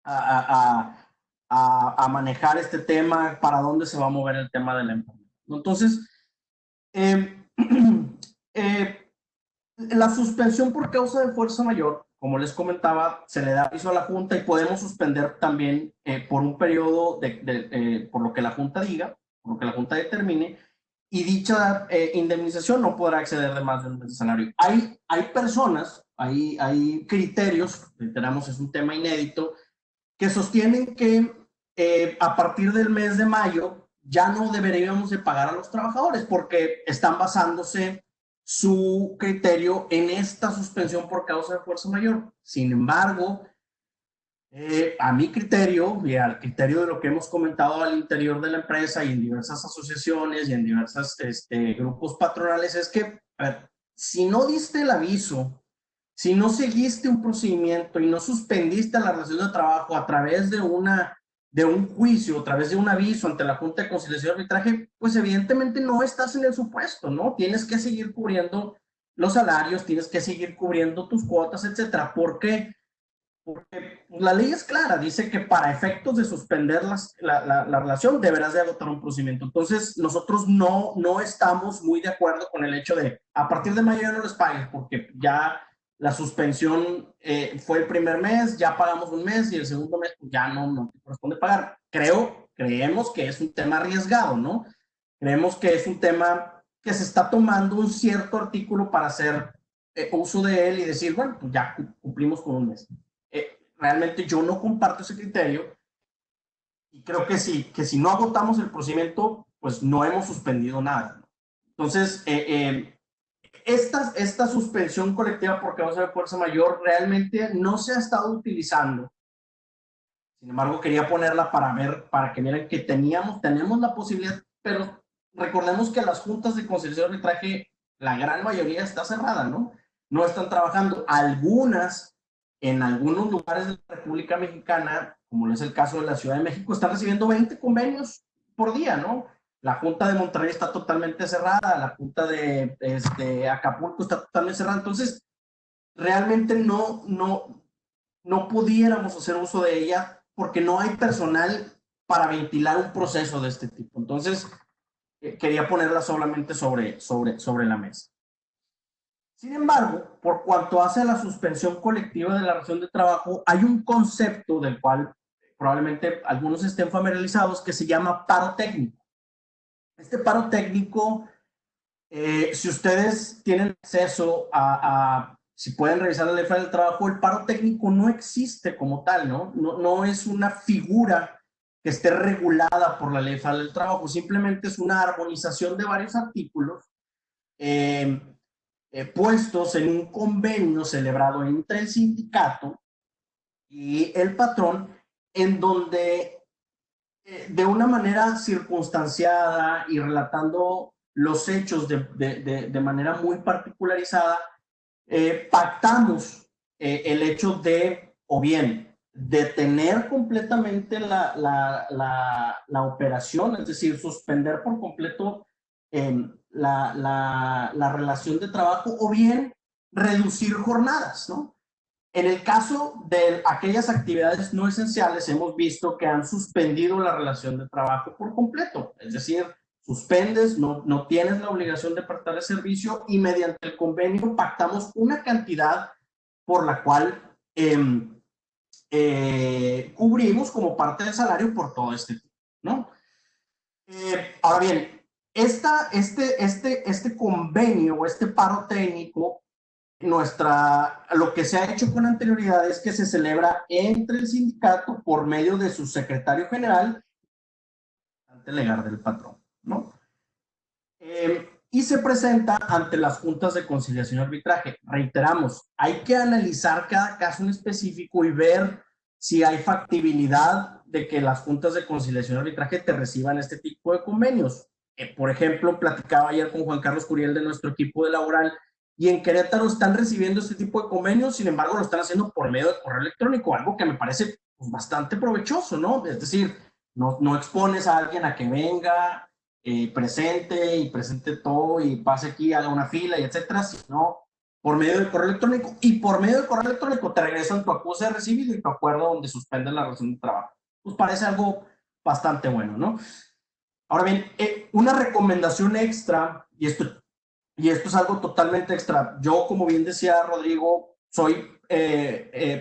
a manejar este tema, para dónde se va a mover el tema de la enfermedad. Entonces, la suspensión por causa de fuerza mayor, como les comentaba, se le da aviso a la Junta y podemos suspender también por un periodo por lo que la Junta diga, por lo que la Junta determine, y dicha indemnización no podrá exceder de más de un mes de salario. Hay personas, hay criterios, reiteramos, es un tema inédito, que sostienen que a partir del mes de mayo ya no deberíamos de pagar a los trabajadores porque están basándose su criterio en esta suspensión por causa de fuerza mayor. Sin embargo, a mi criterio y al criterio de lo que hemos comentado al interior de la empresa y en diversas asociaciones y en diversos grupos patronales, es que si no diste el aviso si no seguiste un procedimiento y no suspendiste la relación de trabajo a través de un juicio, a través de un aviso ante la Junta de Conciliación y Arbitraje, pues evidentemente no estás en el supuesto, ¿no? Tienes que seguir cubriendo los salarios, tienes que seguir cubriendo tus cuotas, etcétera. ¿Por qué? Porque la ley es clara, dice que para efectos de suspender la relación deberás de agotar un procedimiento. Entonces, nosotros no estamos muy de acuerdo con el hecho de a partir de mayo ya no les pagues, porque ya la suspensión fue el primer mes, ya pagamos un mes y el segundo mes pues ya no te corresponde pagar. Creemos que es un tema arriesgado, ¿no? Creemos que es un tema que se está tomando un cierto artículo para hacer uso de él y decir, bueno, pues ya cumplimos con un mes. Realmente yo no comparto ese criterio y creo que si no agotamos el procedimiento, pues no hemos suspendido nada. Entonces, esta suspensión colectiva por causa de fuerza mayor realmente no se ha estado utilizando. Sin embargo, quería ponerla para que vieran que tenemos la posibilidad, pero recordemos que las juntas de conciliación y arbitraje, la gran mayoría está cerrada, ¿no? No están trabajando. En algunos lugares de la República Mexicana, como es el caso de la Ciudad de México, están recibiendo 20 convenios por día, ¿no? La Junta de Monterrey está totalmente cerrada, la Junta de Acapulco está totalmente cerrada. Entonces, realmente no pudiéramos hacer uso de ella porque no hay personal para ventilar un proceso de este tipo. Entonces, quería ponerla solamente sobre la mesa. Sin embargo, por cuanto hace a la suspensión colectiva de la relación de trabajo, hay un concepto del cual probablemente algunos estén familiarizados que se llama paro técnico. Este paro técnico, si ustedes tienen acceso si pueden revisar la ley federal del trabajo, el paro técnico no existe como tal, ¿no? No es una figura que esté regulada por la ley federal del trabajo, simplemente es una armonización de varios artículos puestos en un convenio celebrado entre el sindicato y el patrón, en donde de una manera circunstanciada y relatando los hechos de manera muy particularizada, pactamos el hecho de, o bien, detener completamente la operación, es decir, suspender por completo la relación de trabajo, o bien reducir jornadas, ¿no? En el caso de aquellas actividades no esenciales, hemos visto que han suspendido la relación de trabajo por completo, es decir, suspendes, no tienes la obligación de prestar el servicio y mediante el convenio pactamos una cantidad por la cual cubrimos como parte del salario por todo este tiempo, ¿no? Ahora bien, este convenio o este paro técnico, lo que se ha hecho con anterioridad es que se celebra entre el sindicato por medio de su secretario general ante legal del patrón, ¿no? Y se presenta ante las juntas de conciliación y arbitraje. Reiteramos, hay que analizar cada caso en específico y ver si hay factibilidad de que las juntas de conciliación y arbitraje te reciban este tipo de convenios. Por ejemplo, platicaba ayer con Juan Carlos Curiel de nuestro equipo de laboral y en Querétaro están recibiendo este tipo de convenios, sin embargo lo están haciendo por medio de correo electrónico, algo que me parece pues, bastante provechoso, ¿no? Es decir, no expones a alguien a que venga, presente todo y pase aquí, haga una fila y etcétera, sino por medio del correo electrónico, y por medio del correo electrónico te regresan tu acuse de recibido y tu acuerdo donde suspenden la relación de trabajo. Pues parece algo bastante bueno, ¿no? Ahora bien, una recomendación extra, y esto es algo totalmente extra. Yo, como bien decía Rodrigo, soy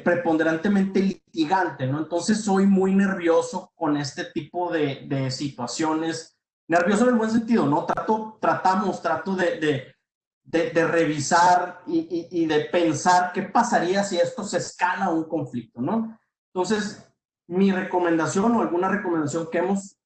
preponderantemente litigante, ¿no? Entonces soy muy nervioso con este tipo de situaciones, nervioso en el buen sentido, ¿no? Trato de revisar y de pensar qué pasaría si esto se escala a un conflicto, ¿no? Entonces, mi recomendación o alguna recomendación que hemos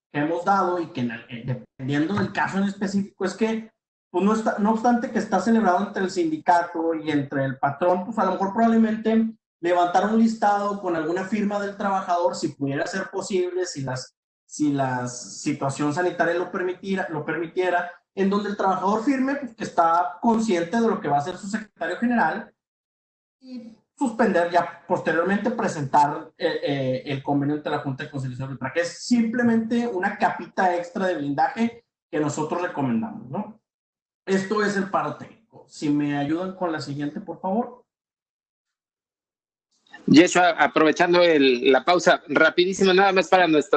dado y que dependiendo del caso en específico es que pues no obstante que está celebrado entre el sindicato y entre el patrón, pues a lo mejor probablemente levantar un listado con alguna firma del trabajador, si pudiera ser posible, si la situación sanitaria lo permitiera, en donde el trabajador firme pues, que está consciente de lo que va a hacer su secretario general y suspender ya posteriormente presentar el convenio ante la Junta de Conciliación Arbitral, que es simplemente una capita extra de blindaje que nosotros recomendamos, ¿no? Esto es el paro técnico. Si me ayudan con la siguiente, por favor. Yeshua, aprovechando la pausa, rapidísimo, nada más para las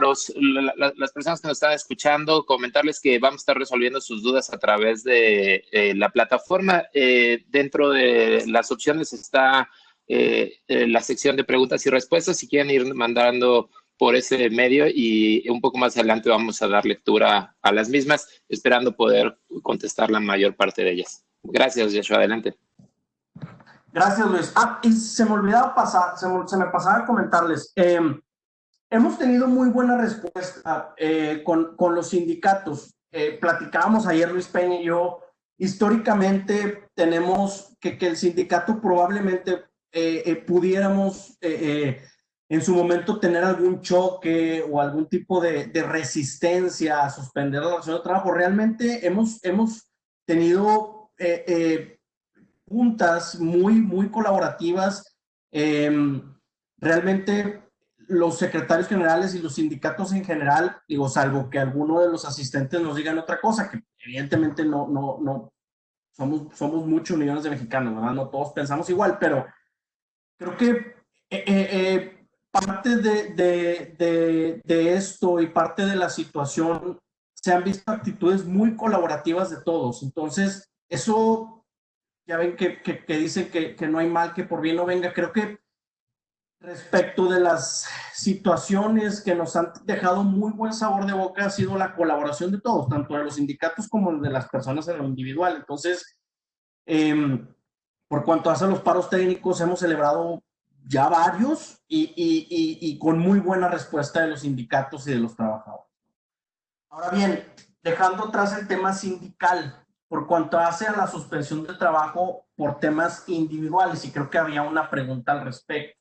personas que nos están escuchando, comentarles que vamos a estar resolviendo sus dudas a través de la plataforma. Dentro de las opciones está la sección de preguntas y respuestas, si quieren ir mandando por ese medio, y un poco más adelante vamos a dar lectura a las mismas, esperando poder contestar la mayor parte de ellas. Gracias, Yeshua, adelante. Gracias, Luis. Y se me olvidaba pasar, se me pasaba comentarles. Hemos tenido muy buena respuesta con los sindicatos. Platicábamos ayer, Luis Peña y yo, históricamente tenemos que el sindicato probablemente pudiéramos en su momento tener algún choque o algún tipo de resistencia a suspender la relación de trabajo. Realmente hemos tenido juntas muy colaborativas. Realmente los secretarios generales y los sindicatos en general, digo, salvo que alguno de los asistentes nos digan otra cosa, que evidentemente no somos muchos millones de mexicanos, ¿verdad? No todos pensamos igual, pero creo que parte de esto y parte de la situación se han visto actitudes muy colaborativas de todos. Entonces, eso ya ven que dicen que no hay mal que por bien no venga. Creo que respecto de las situaciones que nos han dejado muy buen sabor de boca ha sido la colaboración de todos, tanto de los sindicatos como de las personas en lo individual. Entonces, por cuanto hace los paros técnicos, hemos celebrado ya varios y con muy buena respuesta de los sindicatos y de los trabajadores. Ahora bien, dejando atrás el tema sindical, por cuanto hace a la suspensión de trabajo por temas individuales, y creo que había una pregunta al respecto.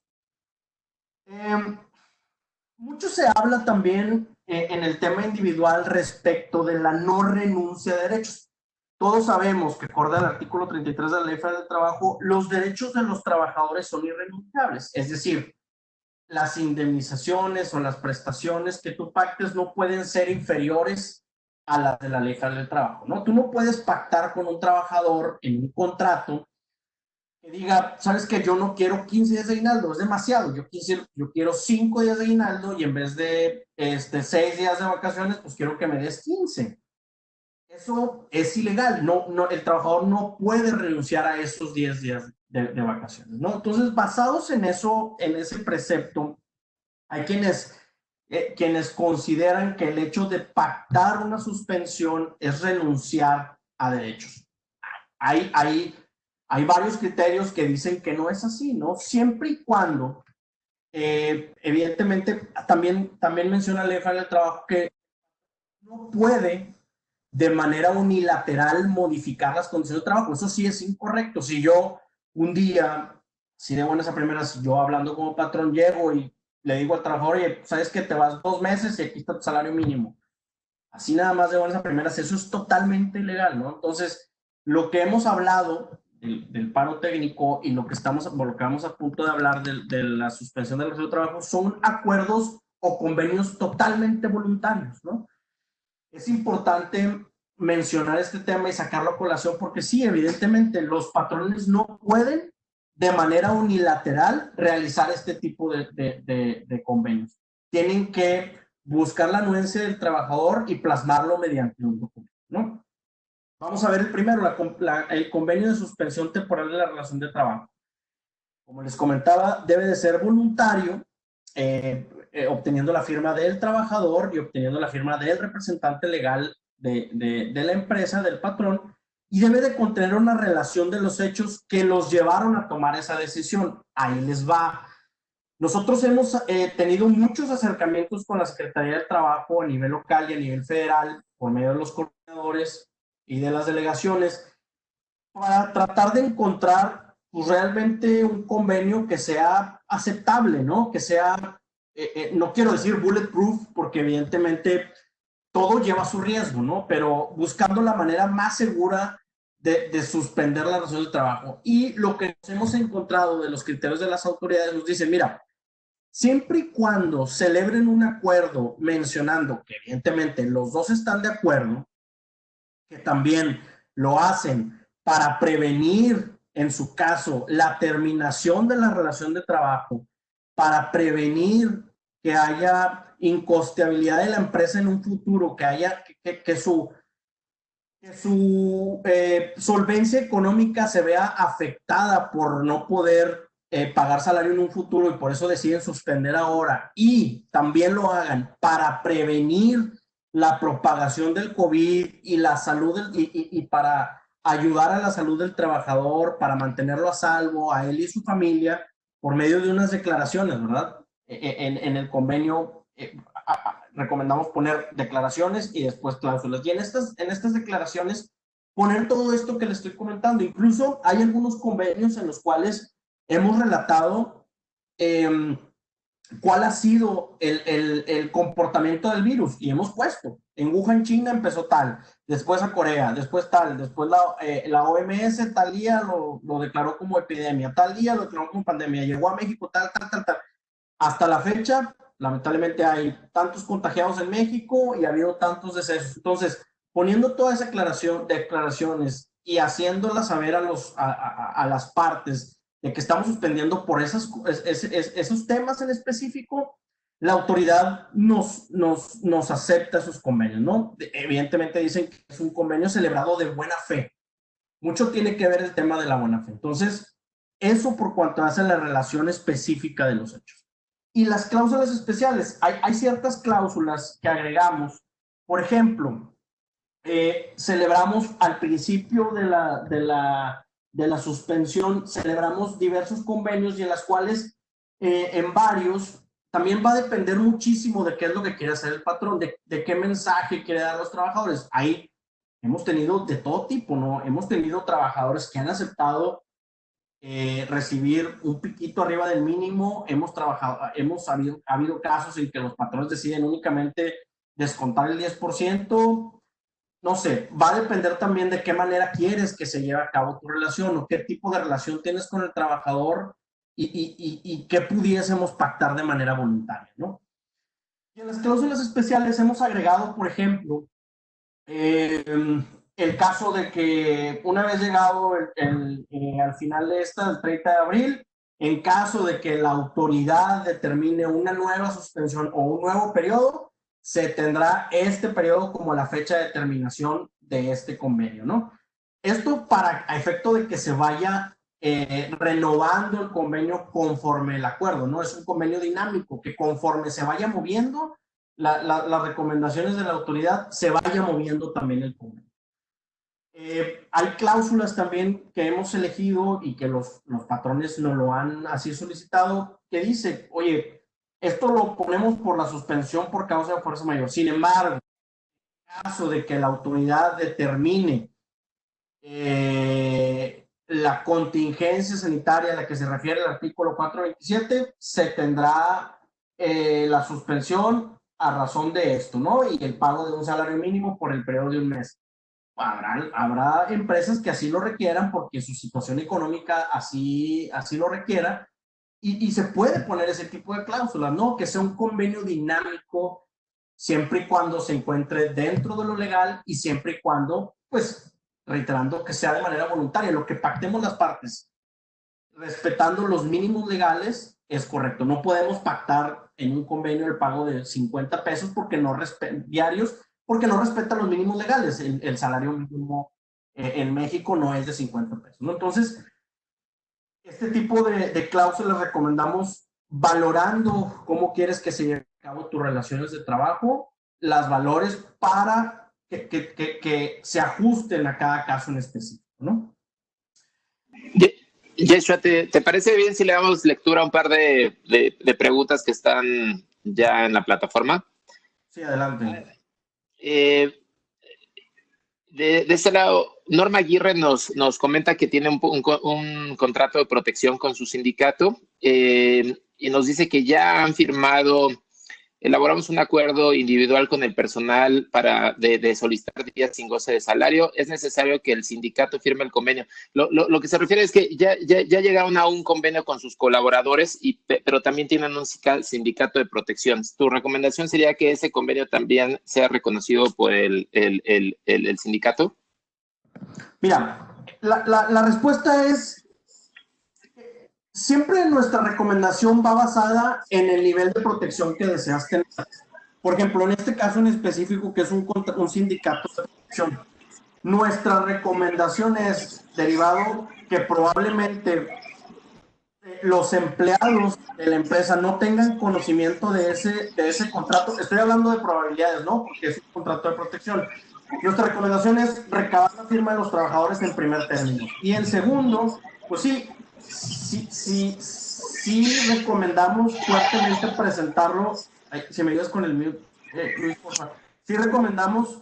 Mucho se habla también en el tema individual respecto de la no renuncia a derechos. Todos sabemos que, acorde al artículo 33 de la Ley Federal del Trabajo, los derechos de los trabajadores son irrenunciables. Es decir, las indemnizaciones o las prestaciones que tú pactes no pueden ser inferiores a las de la Ley Federal del Trabajo, ¿no? Tú no puedes pactar con un trabajador en un contrato que diga, sabes que yo no quiero 15 días de aguinaldo, es demasiado, yo quiero 5 días de aguinaldo y en vez de 6 días de vacaciones, pues quiero que me des 15. Eso es ilegal, el trabajador no puede renunciar a esos 10 días de vacaciones, ¿no? Entonces, basados en eso, en ese precepto, hay quienes consideran que el hecho de pactar una suspensión es renunciar a derechos. Hay varios criterios que dicen que no es así, ¿no? Siempre y cuando, evidentemente, también menciona la Ley Federal del Trabajo que no puede de manera unilateral modificar las condiciones de trabajo. Eso sí es incorrecto. Si yo un día, si de buenas a primeras, yo hablando como patrón llego y le digo al trabajador, oye, sabes que te vas 2 meses y aquí está tu salario mínimo. Así nada más de buenas a primeras, eso es totalmente ilegal, ¿no? Entonces, lo que hemos hablado del paro técnico y lo que vamos a punto de hablar de la suspensión del relación de trabajo son acuerdos o convenios totalmente voluntarios, ¿no? Es importante mencionar este tema y sacarlo a colación porque sí, evidentemente los patrones no pueden de manera unilateral realizar este tipo de convenios. Tienen que buscar la anuencia del trabajador y plasmarlo mediante un documento, ¿no? Vamos a ver el primero, el convenio de suspensión temporal de la relación de trabajo. Como les comentaba, debe de ser voluntario, obteniendo la firma del trabajador y obteniendo la firma del representante legal de la empresa, del patrón, y debe de contener una relación de los hechos que los llevaron a tomar esa decisión. Ahí les va. Nosotros hemos tenido muchos acercamientos con la Secretaría del Trabajo a nivel local y a nivel federal, por medio de los coordinadores y de las delegaciones, para tratar de encontrar pues, realmente un convenio que sea aceptable, ¿no? Que sea, no quiero decir bulletproof, porque evidentemente todo lleva su riesgo, ¿no? Pero buscando la manera más segura de suspender la relación de trabajo. Y lo que nos hemos encontrado de los criterios de las autoridades nos dicen, mira, siempre y cuando celebren un acuerdo mencionando que evidentemente los dos están de acuerdo, que también lo hacen para prevenir, en su caso, la terminación de la relación de trabajo, para prevenir que haya incosteabilidad de la empresa en un futuro, que haya que su solvencia económica se vea afectada por no poder pagar salario en un futuro y por eso deciden suspender ahora, y también lo hagan para prevenir la propagación del COVID y la salud y para ayudar a la salud del trabajador, para mantenerlo a salvo, a él y su familia, por medio de unas declaraciones, ¿verdad? En el convenio recomendamos poner declaraciones y después cláusulas. Y en estas declaraciones poner todo esto que les estoy comentando. Incluso hay algunos convenios en los cuales hemos relatado cuál ha sido el comportamiento del virus y hemos puesto. En Wuhan, China empezó tal, después a Corea, después tal, después la OMS tal día lo declaró como epidemia, tal día lo declaró como pandemia, llegó a México tal. Hasta la fecha, lamentablemente hay tantos contagiados en México y ha habido tantos decesos. Entonces, poniendo todas esas declaraciones y haciéndolas saber a las partes de que estamos suspendiendo por esos temas en específico, la autoridad nos acepta esos convenios, ¿no? Evidentemente dicen que es un convenio celebrado de buena fe. Mucho tiene que ver el tema de la buena fe. Entonces, eso por cuanto hace la relación específica de los hechos. Y las cláusulas especiales, hay ciertas cláusulas que agregamos. Por ejemplo, celebramos al principio de la suspensión, celebramos diversos convenios y en las cuales en varios también va a depender muchísimo de qué es lo que quiere hacer el patrón, de qué mensaje quiere dar a los trabajadores. Ahí hemos tenido de todo tipo, ¿no? Hemos tenido trabajadores que han aceptado recibir un piquito arriba del mínimo. Ha habido casos en que los patrones deciden únicamente descontar el 10%. No sé, va a depender también de qué manera quieres que se lleve a cabo tu relación o qué tipo de relación tienes con el trabajador y qué pudiésemos pactar de manera voluntaria, ¿no? Y en las cláusulas especiales hemos agregado, por ejemplo, el caso de que una vez llegado al final de el 30 de abril, en caso de que la autoridad determine una nueva suspensión o un nuevo periodo, se tendrá este periodo como la fecha de terminación de este convenio, ¿no? Esto para efecto de que se vaya renovando el convenio conforme el acuerdo, ¿no? Es un convenio dinámico que conforme se vaya moviendo las recomendaciones de la autoridad, se vaya moviendo también el convenio. Hay cláusulas también que hemos elegido y que los patrones nos lo han así solicitado, que dice, oye, esto lo ponemos por la suspensión por causa de fuerza mayor. Sin embargo, en caso de que la autoridad determine la contingencia sanitaria a la que se refiere el artículo 427, se tendrá la suspensión a razón de esto, ¿no? Y el pago de un salario mínimo por el periodo de un mes. Habrá empresas que así lo requieran porque su situación económica así lo requiera y se puede poner ese tipo de cláusulas, ¿no? Que sea un convenio dinámico siempre y cuando se encuentre dentro de lo legal y siempre y cuando, pues, reiterando que sea de manera voluntaria. Lo que pactemos las partes respetando los mínimos legales es correcto. No podemos pactar en un convenio el pago de 50 pesos diarios porque no respeta los mínimos legales. El salario mínimo en México no es de 50 pesos, ¿no? Entonces, este tipo de cláusulas recomendamos valorando cómo quieres que se lleve a cabo tus relaciones de trabajo, las valores para que se ajusten a cada caso en específico, ¿no? Yeshua, ¿te parece bien si le damos lectura a un par de preguntas que están ya en la plataforma? Sí, adelante. De este lado, Norma Aguirre nos comenta que tiene un contrato de protección con su sindicato y nos dice que ya han firmado elaboramos un acuerdo individual con el personal de solicitar días sin goce de salario. Es necesario que el sindicato firme el convenio. Lo que se refiere es que ya llegaron a un convenio con sus colaboradores, pero también tienen un sindicato de protección. Tu recomendación sería que ese convenio también sea reconocido por el sindicato. Mira, la respuesta es, siempre nuestra recomendación va basada en el nivel de protección que deseas tener. Por ejemplo, en este caso en específico, que es un sindicato de protección, nuestra recomendación es, derivado que probablemente los empleados de la empresa no tengan conocimiento de ese contrato. Estoy hablando de probabilidades, ¿no? Porque es un contrato de protección. Nuestra recomendación es recabar la firma de los trabajadores en primer término. Y en segundo, pues sí recomendamos fuertemente presentarlo. Si me ayudas con el mute, Luis, por favor. Sí recomendamos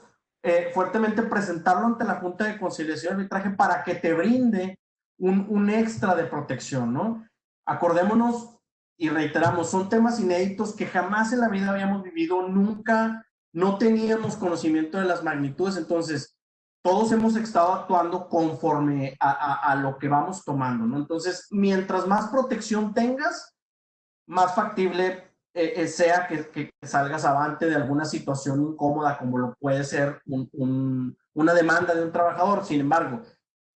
fuertemente presentarlo ante la Junta de Conciliación y Arbitraje para que te brinde un extra de protección, ¿no? Acordémonos y reiteramos, son temas inéditos que jamás en la vida habíamos vivido, nunca, no teníamos conocimiento de las magnitudes, entonces todos hemos estado actuando conforme a lo que vamos tomando, ¿no? Entonces, mientras más protección tengas, más factible sea que salgas avante de alguna situación incómoda, como lo puede ser una demanda de un trabajador. Sin embargo,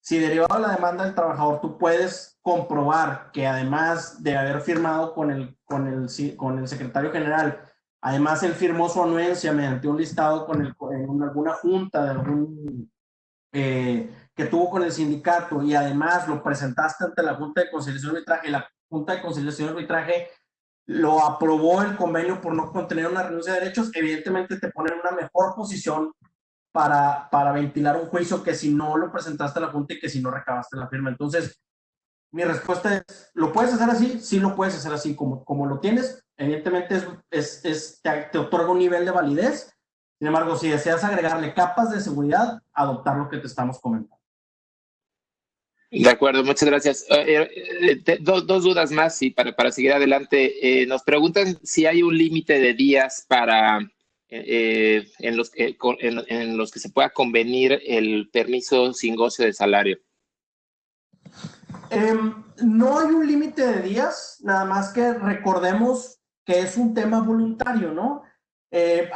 si derivado de la demanda del trabajador tú puedes comprobar que además de haber firmado con el secretario general, además él firmó su anuencia mediante un listado en alguna junta de algún que tuvo con el sindicato, y además lo presentaste ante la Junta de Conciliación y Arbitraje, y la Junta de Conciliación y Arbitraje lo aprobó el convenio por no contener una renuncia de derechos, evidentemente te pone en una mejor posición para ventilar un juicio que si no lo presentaste a la Junta y que si no recabaste la firma. Entonces, mi respuesta es, ¿lo puedes hacer así? Sí, lo puedes hacer así como lo tienes. Evidentemente te otorga un nivel de validez. Sin embargo, si deseas agregarle capas de seguridad, adoptar lo que te estamos comentando. De acuerdo, muchas gracias. Dos dudas más y para seguir adelante. Nos preguntan si hay un límite de días en los que se pueda convenir el permiso sin goce de salario. No hay un límite de días, nada más que recordemos que es un tema voluntario, ¿no?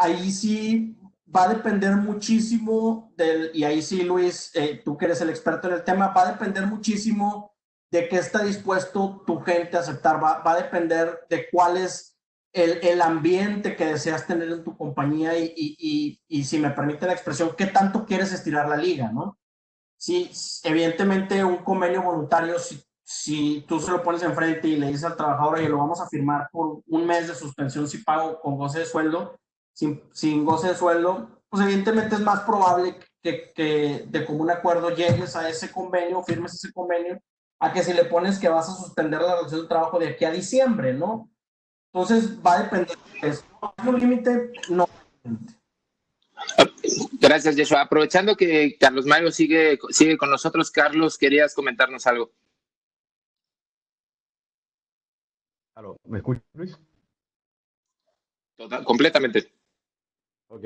Ahí sí va a depender muchísimo y ahí sí, Luis, tú que eres el experto en el tema, va a depender muchísimo de qué está dispuesto tu gente a aceptar, va a depender de cuál es el ambiente que deseas tener en tu compañía y si me permite la expresión, qué tanto quieres estirar la liga, ¿no? Sí, evidentemente un convenio voluntario, si tú se lo pones enfrente y le dices al trabajador, oye, lo vamos a firmar por un mes de suspensión si pago con goce de sueldo, sin goce de sueldo, pues evidentemente es más probable que de común acuerdo llegues a ese convenio, firmes ese convenio, a que si le pones que vas a suspender la relación de trabajo de aquí a diciembre, ¿no? Entonces va a depender de eso. ¿Hay un límite? No. Gracias, Yeshua. Aprovechando que Carlos Mario sigue con nosotros, Carlos, querías comentarnos algo. ¿Me escuchas, Luis? Completamente. Ok.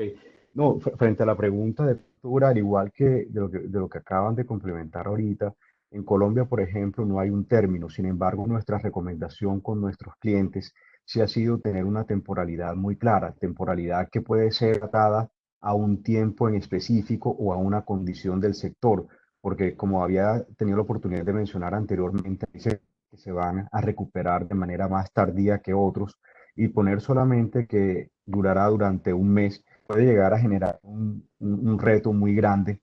No, frente a la pregunta de postura, al igual que de lo que acaban de complementar ahorita, en Colombia, por ejemplo, no hay un término. Sin embargo, nuestra recomendación con nuestros clientes sí ha sido tener una temporalidad muy clara, temporalidad que puede ser atada a un tiempo en específico o a una condición del sector, porque como había tenido la oportunidad de mencionar anteriormente, hay sectores que se van a recuperar de manera más tardía que otros, y poner solamente que durará durante un mes puede llegar a generar un reto muy grande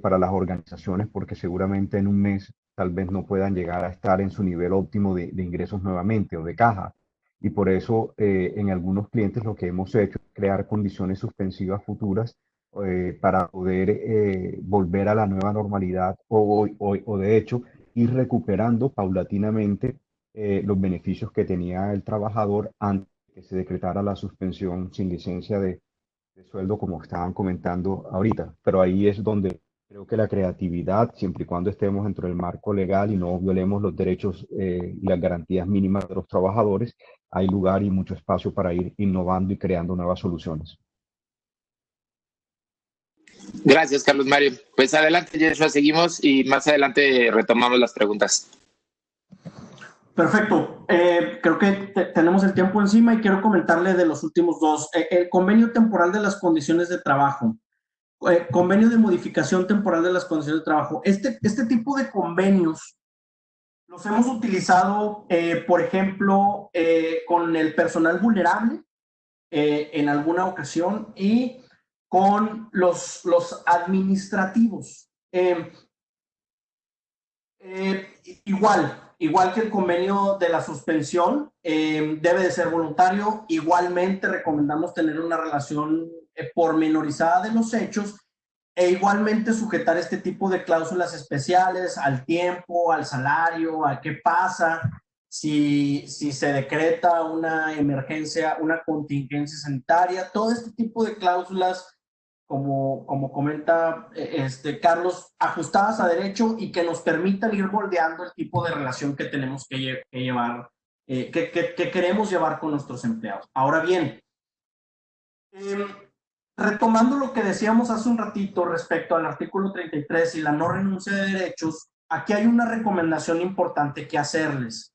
para las organizaciones, porque seguramente en un mes tal vez no puedan llegar a estar en su nivel óptimo de ingresos nuevamente o de caja. Y por eso en algunos clientes lo que hemos hecho es crear condiciones suspensivas futuras para poder volver a la nueva normalidad o de hecho ir recuperando paulatinamente los beneficios que tenía el trabajador antes de que se decretara la suspensión sin licencia de sueldo, como estaban comentando ahorita. Pero ahí es donde creo que la creatividad, siempre y cuando estemos dentro del marco legal y no violemos los derechos y las garantías mínimas de los trabajadores, hay lugar y mucho espacio para ir innovando y creando nuevas soluciones. Gracias, Carlos Mario. Pues adelante, Joshua, seguimos y más adelante retomamos las preguntas. Perfecto. Creo que tenemos el tiempo encima y quiero comentarle de los últimos dos. El convenio temporal de las condiciones de trabajo. Convenio de modificación temporal de las condiciones de trabajo. Este tipo de convenios los hemos utilizado, por ejemplo, con el personal vulnerable en alguna ocasión y con los administrativos. Igual que el convenio de la suspensión, debe de ser voluntario. Igualmente recomendamos tener una relación pormenorizada de los hechos e igualmente sujetar este tipo de cláusulas especiales al tiempo, al salario, a qué pasa si se decreta una emergencia, una contingencia sanitaria. Todo este tipo de cláusulas, como comenta Carlos, ajustadas a derecho y que nos permitan ir moldeando el tipo de relación que tenemos que llevar, que queremos llevar con nuestros empleados. Ahora bien, retomando lo que decíamos hace un ratito respecto al artículo 33 y la no renuncia de derechos, aquí hay una recomendación importante que hacerles.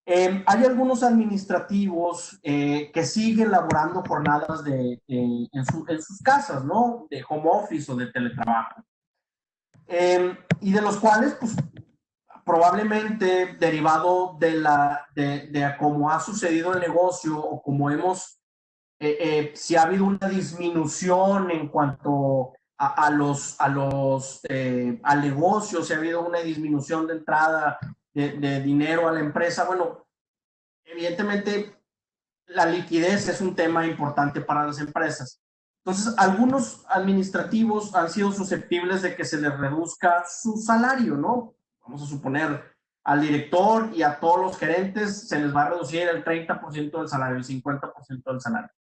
Hay algunos administrativos que siguen laborando jornadas en sus casas, ¿no? De home office o de teletrabajo. Y de los cuales, pues, probablemente derivado de cómo ha sucedido el negocio o como si ha habido una disminución en cuanto al negocio, si ha habido una disminución de entrada de dinero a la empresa. Bueno, evidentemente la liquidez es un tema importante para las empresas. Entonces, algunos administrativos han sido susceptibles de que se les reduzca su salario, ¿no? Vamos a suponer, al director y a todos los gerentes se les va a reducir el 30% del salario, el 50% del salario.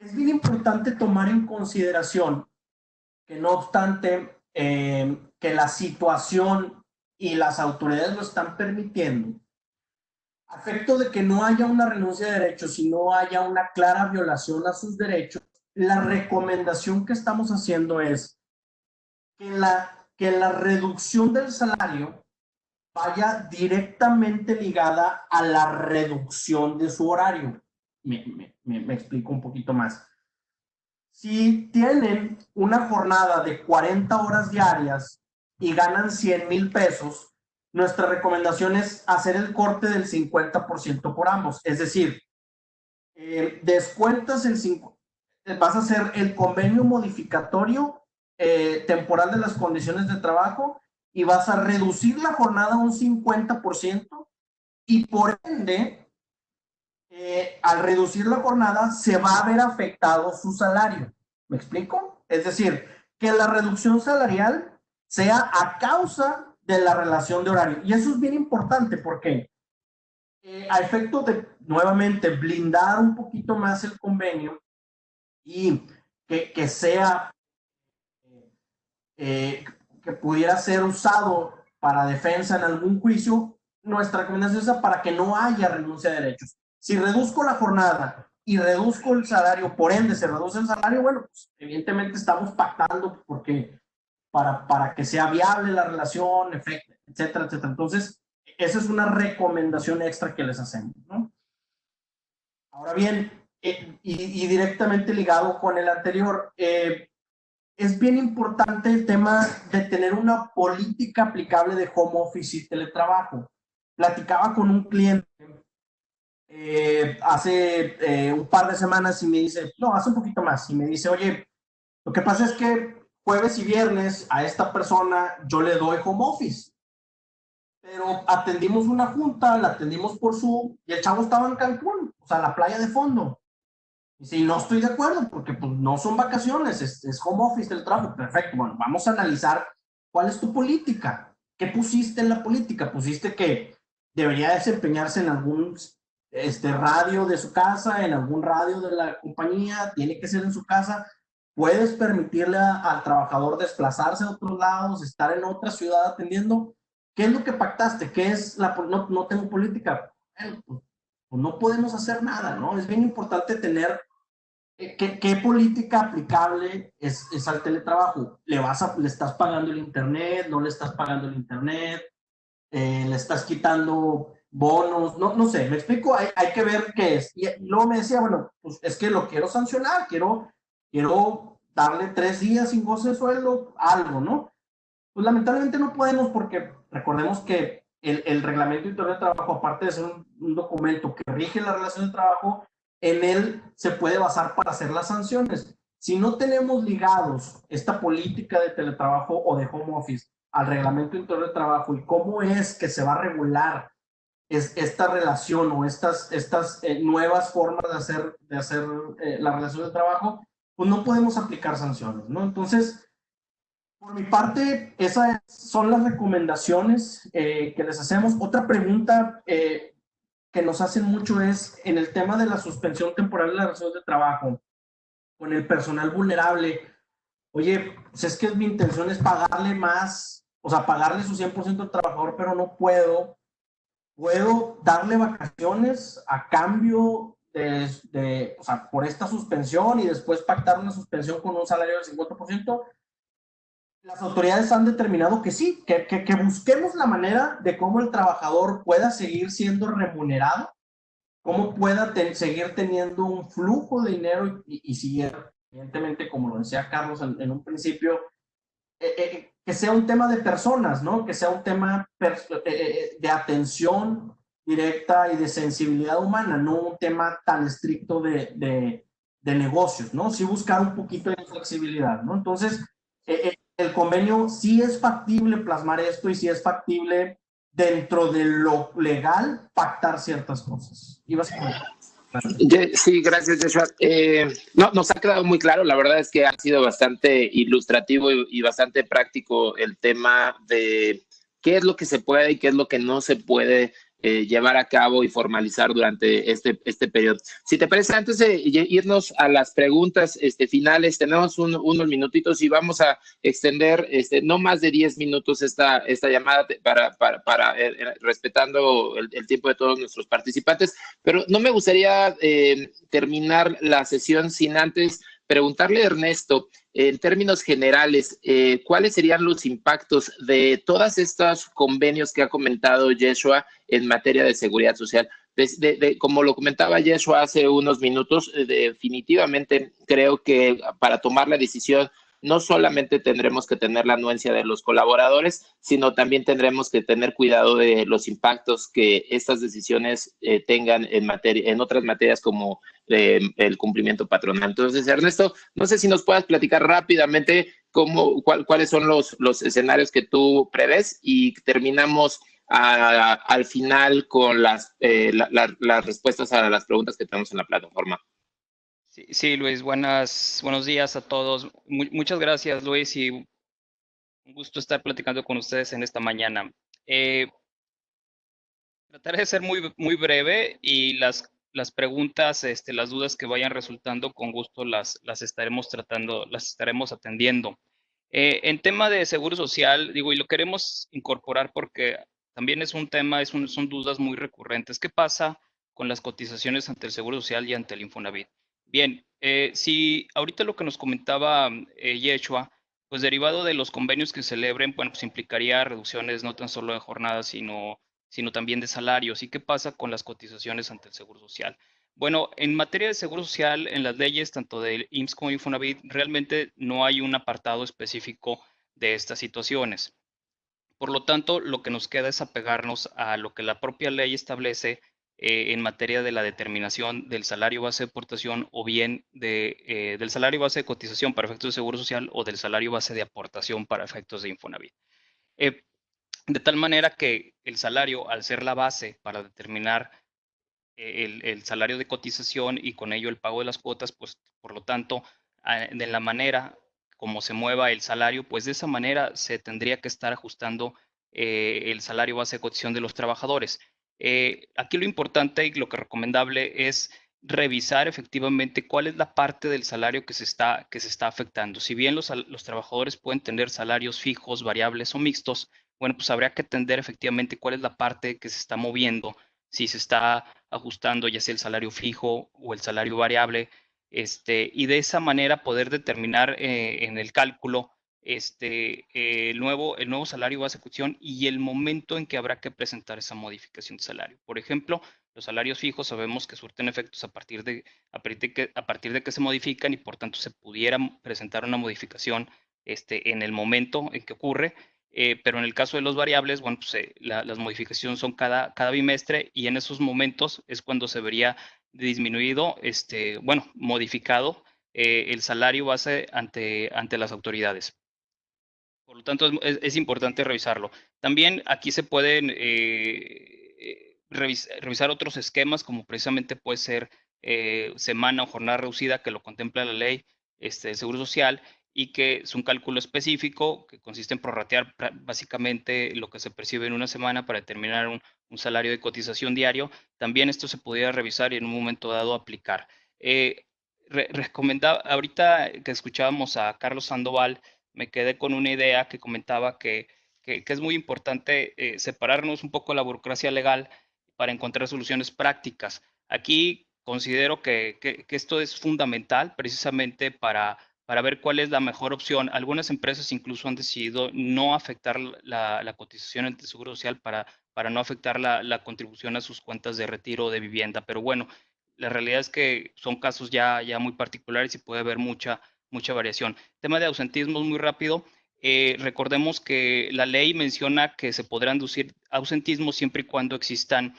Es bien importante tomar en consideración que no obstante que la situación y las autoridades lo están permitiendo, a efecto de que no haya una renuncia de derechos y no haya una clara violación a sus derechos, la recomendación que estamos haciendo es que la reducción del salario vaya directamente ligada a la reducción de su horario. Me explico un poquito más. Si tienen una jornada de 40 horas diarias y ganan 100,000 pesos, nuestra recomendación es hacer el corte del 50% por ambos. Es decir, descuentas vas a hacer el convenio modificatorio temporal de las condiciones de trabajo y vas a reducir la jornada un 50% y por ende, al reducir la jornada, se va a ver afectado su salario. ¿Me explico? Es decir, que la reducción salarial sea a causa de la relación de horario. Y eso es bien importante porque a efecto de, nuevamente, blindar un poquito más el convenio y que sea, que pudiera ser usado para defensa en algún juicio, nuestra recomendación es para que no haya renuncia de derechos. Si reduzco la jornada y reduzco el salario, por ende se reduce el salario, bueno, pues evidentemente estamos pactando porque para que sea viable la relación, etcétera, etcétera. Entonces, esa es una recomendación extra que les hacemos, ¿no? Ahora bien, y directamente ligado con el anterior, es bien importante el tema de tener una política aplicable de home office y teletrabajo. Platicaba con un cliente hace un par de semanas y me dice, no, hace un poquito más, y me dice, oye, lo que pasa es que jueves y viernes a esta persona yo le doy home office, pero atendimos una junta, la atendimos por Zoom y el chavo estaba en Cancún, o sea, la playa de fondo. Y si no estoy de acuerdo, porque pues no son vacaciones, es home office del trabajo. Perfecto, bueno, vamos a analizar cuál es tu política. ¿Qué pusiste en la política? Pusiste que debería desempeñarse en algún radio de su casa, en algún radio de la compañía, tiene que ser en su casa. Puedes permitirle al trabajador desplazarse a otros lados, estar en otra ciudad atendiendo. ¿Qué es lo que pactaste? ¿Qué es no tengo política? Bueno, pues, pues no podemos hacer nada, ¿no? Es bien importante tener ¿qué política aplicable es al teletrabajo? ¿Le estás pagando el internet? ¿No le estás pagando el internet? ¿Le estás quitando bonos? No sé, me explico, hay que ver qué es. Y luego me decía, bueno, pues es que lo quiero sancionar, quiero darle 3 días sin goce de sueldo, algo, ¿no? Pues lamentablemente no podemos porque recordemos que el reglamento interior de trabajo, aparte de ser un documento que rige la relación de trabajo, en él se puede basar para hacer las sanciones. Si no tenemos ligados esta política de teletrabajo o de home office al reglamento interior de trabajo y cómo es que se va a regular esta relación o estas nuevas formas de hacer la relación de trabajo, pues no podemos aplicar sanciones, ¿no? Entonces, por mi parte, esas son las recomendaciones que les hacemos. Otra pregunta que nos hacen mucho es en el tema de la suspensión temporal de las relaciones de trabajo con el personal vulnerable. Oye, pues es que mi intención es pagarle más, o sea, pagarle su 100% al trabajador, pero no puedo. Puedo darle vacaciones a cambio o sea, por esta suspensión y después pactar una suspensión con un salario del 50%. Las autoridades han determinado que sí, que busquemos la manera de cómo el trabajador pueda seguir siendo remunerado, cómo pueda seguir teniendo un flujo de dinero y seguir, evidentemente, como lo decía Carlos en un principio, que sea un tema de personas, ¿no? Que sea un tema de atención directa y de sensibilidad humana, no un tema tan estricto de negocios, ¿no? Sí buscar un poquito de flexibilidad, ¿no? Entonces, el convenio sí es factible plasmar esto y sí es factible dentro de lo legal pactar ciertas cosas. Ibas a... Sí, gracias, Joshua. No, nos ha quedado muy claro. La verdad es que ha sido bastante ilustrativo y bastante práctico el tema de qué es lo que se puede y qué es lo que no se puede llevar a cabo y formalizar durante este periodo. Si te parece, antes de irnos a las preguntas finales, tenemos unos minutitos y vamos a extender no más de 10 minutos esta llamada para respetando el tiempo de todos nuestros participantes, pero no me gustaría terminar la sesión sin antes preguntarle a Ernesto, en términos generales, ¿cuáles serían los impactos de todos estos convenios que ha comentado Yeshua en materia de seguridad social? Como lo comentaba Yeshua hace unos minutos, definitivamente creo que para tomar la decisión no solamente tendremos que tener la anuencia de los colaboradores, sino también tendremos que tener cuidado de los impactos que estas decisiones tengan en otras materias como el cumplimiento patronal. Entonces, Ernesto, no sé si nos puedas platicar rápidamente cuáles son los escenarios que tú prevés y terminamos al final con las respuestas a las preguntas que tenemos en la plataforma. Sí, Luis, buenos días a todos. Muchas gracias, Luis, y un gusto estar platicando con ustedes en esta mañana. Trataré de ser muy breve y las preguntas, las dudas que vayan resultando, con gusto las estaremos tratando, las estaremos atendiendo. En tema de seguro social, digo, y lo queremos incorporar porque también es un tema, son dudas muy recurrentes. ¿Qué pasa con las cotizaciones ante el Seguro Social y ante el Infonavit? Bien, si ahorita lo que nos comentaba Yeshua, pues derivado de los convenios que celebren, bueno, pues implicaría reducciones no tan solo de jornadas, sino también de salarios. ¿Y qué pasa con las cotizaciones ante el Seguro Social? Bueno, en materia de Seguro Social, en las leyes tanto del IMSS como Infonavit, realmente no hay un apartado específico de estas situaciones. Por lo tanto, lo que nos queda es apegarnos a lo que la propia ley establece en materia de la determinación del salario base de aportación o bien del salario base de cotización para efectos de Seguro Social o del salario base de aportación para efectos de Infonavit. De tal manera que el salario, al ser la base para determinar el salario de cotización y con ello el pago de las cuotas, pues por lo tanto, de la manera como se mueva el salario, pues de esa manera se tendría que estar ajustando el salario base de cotización de los trabajadores. Aquí lo importante y lo que recomendable es revisar efectivamente cuál es la parte del salario que se está afectando. Si bien los trabajadores pueden tener salarios fijos, variables o mixtos, bueno, pues habría que atender efectivamente cuál es la parte que se está moviendo, si se está ajustando ya sea el salario fijo o el salario variable, y de esa manera poder determinar en el cálculo el nuevo salario base de cotización y el momento en que habrá que presentar esa modificación de salario. Por ejemplo, los salarios fijos sabemos que surten efectos a partir de que se modifican y por tanto se pudiera presentar una modificación en el momento en que ocurre, pero en el caso de los variables, bueno, pues las modificaciones son cada bimestre y en esos momentos es cuando se vería disminuido, modificado el salario base ante las autoridades. Por lo tanto, es importante revisarlo. También aquí se pueden revisar otros esquemas, como precisamente puede ser semana o jornada reducida, que lo contempla la ley del Seguro Social, y que es un cálculo específico que consiste en prorratear básicamente lo que se percibe en una semana para determinar un salario de cotización diario. También esto se pudiera revisar y en un momento dado aplicar. Recomendaba, ahorita que escuchábamos a Carlos Sandoval, me quedé con una idea que comentaba que es muy importante separarnos un poco de la burocracia legal para encontrar soluciones prácticas. Aquí considero que esto es fundamental precisamente para ver cuál es la mejor opción. Algunas empresas incluso han decidido no afectar la cotización ante el Seguro Social para no afectar la contribución a sus cuentas de retiro de vivienda. Pero bueno, la realidad es que son casos ya muy particulares y puede haber mucha variación. Tema de ausentismo muy rápido. Recordemos que la ley menciona que se podrán inducir ausentismo siempre y cuando existan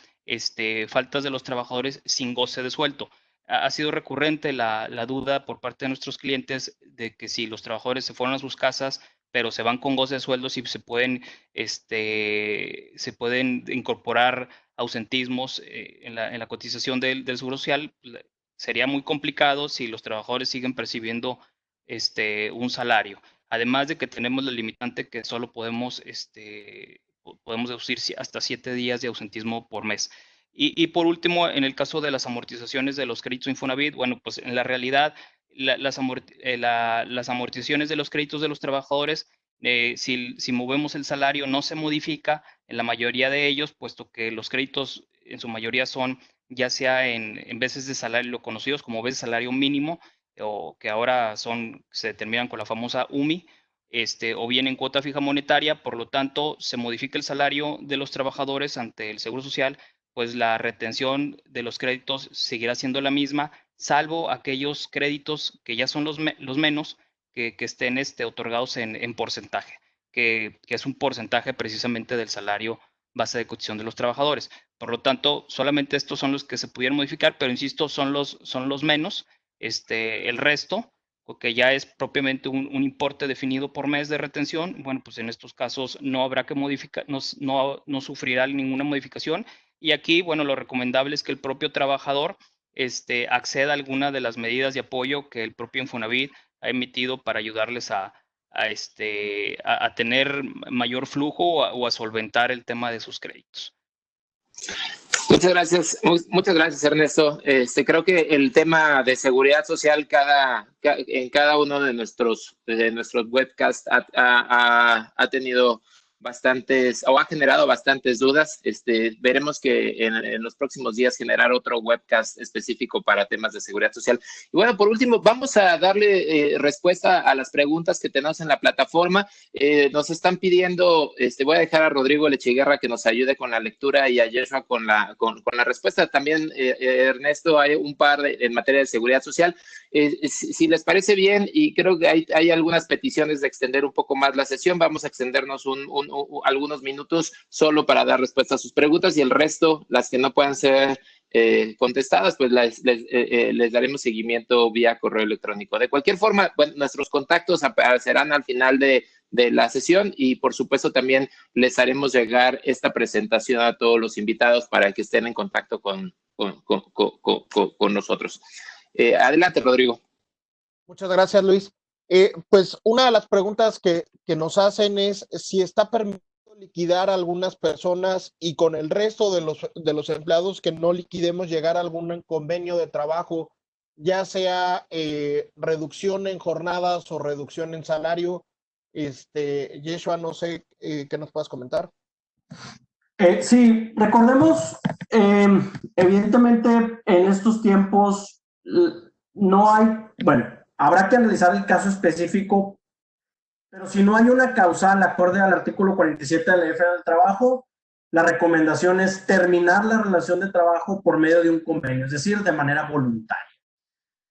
faltas de los trabajadores sin goce de sueldo. Ha sido recurrente la duda por parte de nuestros clientes de que si los trabajadores se fueron a sus casas, pero se van con goce de sueldo, si se pueden incorporar ausentismos en la cotización del Seguro Social. Sería muy complicado si los trabajadores siguen percibiendo un salario. Además de que tenemos la limitante que solo podemos deducir hasta 7 días de ausentismo por mes. Y por último, en el caso de las amortizaciones de los créditos Infonavit, bueno, pues en la realidad, las amortizaciones de los créditos de los trabajadores, si movemos el salario, no se modifica en la mayoría de ellos, puesto que los créditos en su mayoría son ya sea en veces de salario conocidos como veces de salario mínimo, o que ahora se determinan con la famosa UMI, o bien en cuota fija monetaria. Por lo tanto, se modifica el salario de los trabajadores ante el Seguro Social, pues la retención de los créditos seguirá siendo la misma, salvo aquellos créditos que ya son los menos, que estén otorgados en porcentaje, que es un porcentaje precisamente del salario base de cotización de los trabajadores. Por lo tanto, solamente estos son los que se pudieran modificar, pero insisto, son los menos. El resto, que ya es propiamente un importe definido por mes de retención, bueno, pues en estos casos no habrá que modificar, no sufrirá ninguna modificación. Y aquí, bueno, lo recomendable es que el propio trabajador acceda a alguna de las medidas de apoyo que el propio Infonavit ha emitido para ayudarles a tener mayor flujo o a solventar el tema de sus créditos. Muchas gracias, Ernesto. Creo que el tema de seguridad social en cada uno de nuestros webcasts ha tenido bastantes, o ha generado bastantes dudas. Veremos que en los próximos días generar otro webcast específico para temas de seguridad social. Y bueno, por último, vamos a darle respuesta a las preguntas que tenemos en la plataforma. Nos están pidiendo, voy a dejar a Rodrigo Lechiguerra que nos ayude con la lectura y a Yeshua con la respuesta. También, Ernesto, hay un par en materia de seguridad social. Si les parece bien, y creo que hay algunas peticiones de extender un poco más la sesión, vamos a extendernos algunos minutos solo para dar respuesta a sus preguntas, y el resto, las que no puedan ser contestadas, pues les daremos seguimiento vía correo electrónico. De cualquier forma, bueno, nuestros contactos aparecerán al final de la sesión, y por supuesto también les haremos llegar esta presentación a todos los invitados para que estén en contacto con nosotros. Adelante, Rodrigo. Muchas gracias, Luis. Pues una de las preguntas que nos hacen es si está permitido liquidar a algunas personas y con el resto de los empleados que no liquidemos llegar a algún convenio de trabajo, ya sea reducción en jornadas o reducción en salario. Yeshua, no sé qué nos puedas comentar. Sí, recordemos Evidentemente, en estos tiempos no hay, bueno, habrá que analizar el caso específico, pero si no hay una causal acorde al artículo 47 de la Ley Federal del Trabajo, la recomendación es terminar la relación de trabajo por medio de un convenio, es decir, de manera voluntaria.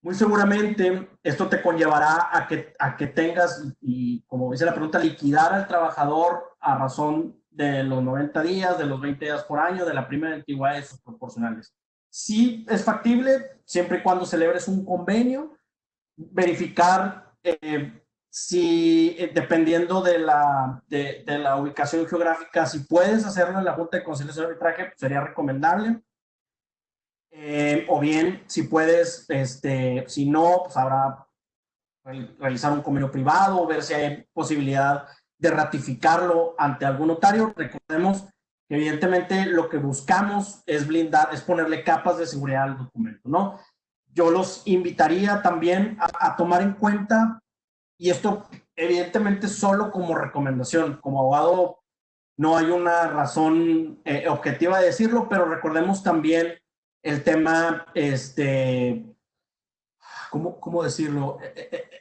Muy seguramente esto te conllevará a que tengas, y como dice la pregunta, liquidar al trabajador a razón de los 90 días, de los 20 días por año, de la prima de antigüedades proporcionales. Sí es factible, siempre y cuando celebres un convenio, verificar si, dependiendo de la ubicación geográfica, si puedes hacerlo en la Junta de Conciliación y Arbitraje, pues sería recomendable. O bien, si puedes, si no, pues habrá realizar un convenio privado o ver si hay posibilidad de ratificarlo ante algún notario. Recordemos que evidentemente lo que buscamos es blindar, es ponerle capas de seguridad al documento, ¿no? Yo los invitaría también a tomar en cuenta, y esto evidentemente solo como recomendación, como abogado no hay una razón objetiva de decirlo, pero recordemos también el tema, ¿cómo decirlo?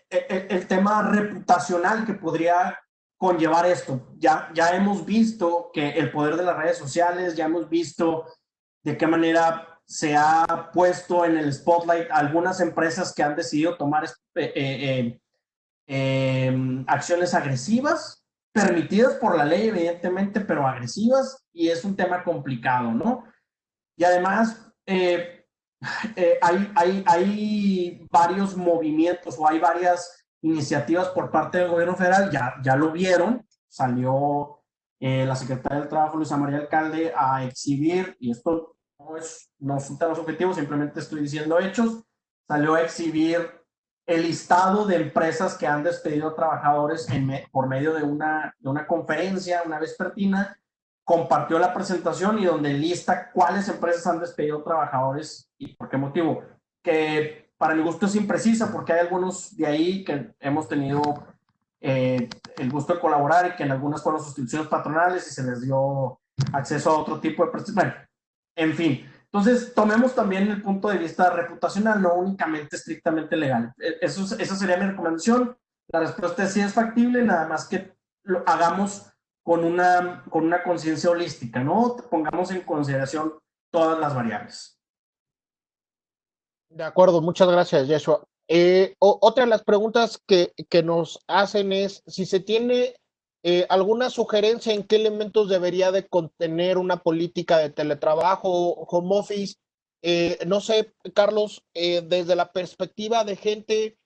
El tema reputacional que podría conllevar esto. Ya hemos visto que el poder de las redes sociales, ya hemos visto de qué manera se ha puesto en el spotlight algunas empresas que han decidido tomar acciones agresivas, permitidas por la ley, evidentemente, pero agresivas, y es un tema complicado, ¿no? Y además, hay varios movimientos o hay varias iniciativas por parte del gobierno federal, ya lo vieron, salió la secretaria del Trabajo, Luisa María Alcalde, a exhibir, y esto no son temas objetivos, simplemente estoy diciendo hechos, salió a exhibir el listado de empresas que han despedido trabajadores por medio de una conferencia, una vespertina, compartió la presentación y donde lista cuáles empresas han despedido trabajadores y por qué motivo. Que para mi gusto es imprecisa porque hay algunos de ahí que hemos tenido el gusto de colaborar y que en algunas fueron sustituciones patronales y se les dio acceso a otro tipo de prestaciones. Bueno, en fin. Entonces, tomemos también el punto de vista reputacional, no únicamente estrictamente legal. Esa sería mi recomendación. La respuesta es sí es factible, nada más que lo hagamos con una conciencia holística, ¿no? Pongamos en consideración todas las variables. De acuerdo, muchas gracias, Yeshua. Otra de las preguntas que nos hacen es si se tiene alguna sugerencia en qué elementos debería de contener una política de teletrabajo o home office. No sé, Carlos, desde la perspectiva de gente,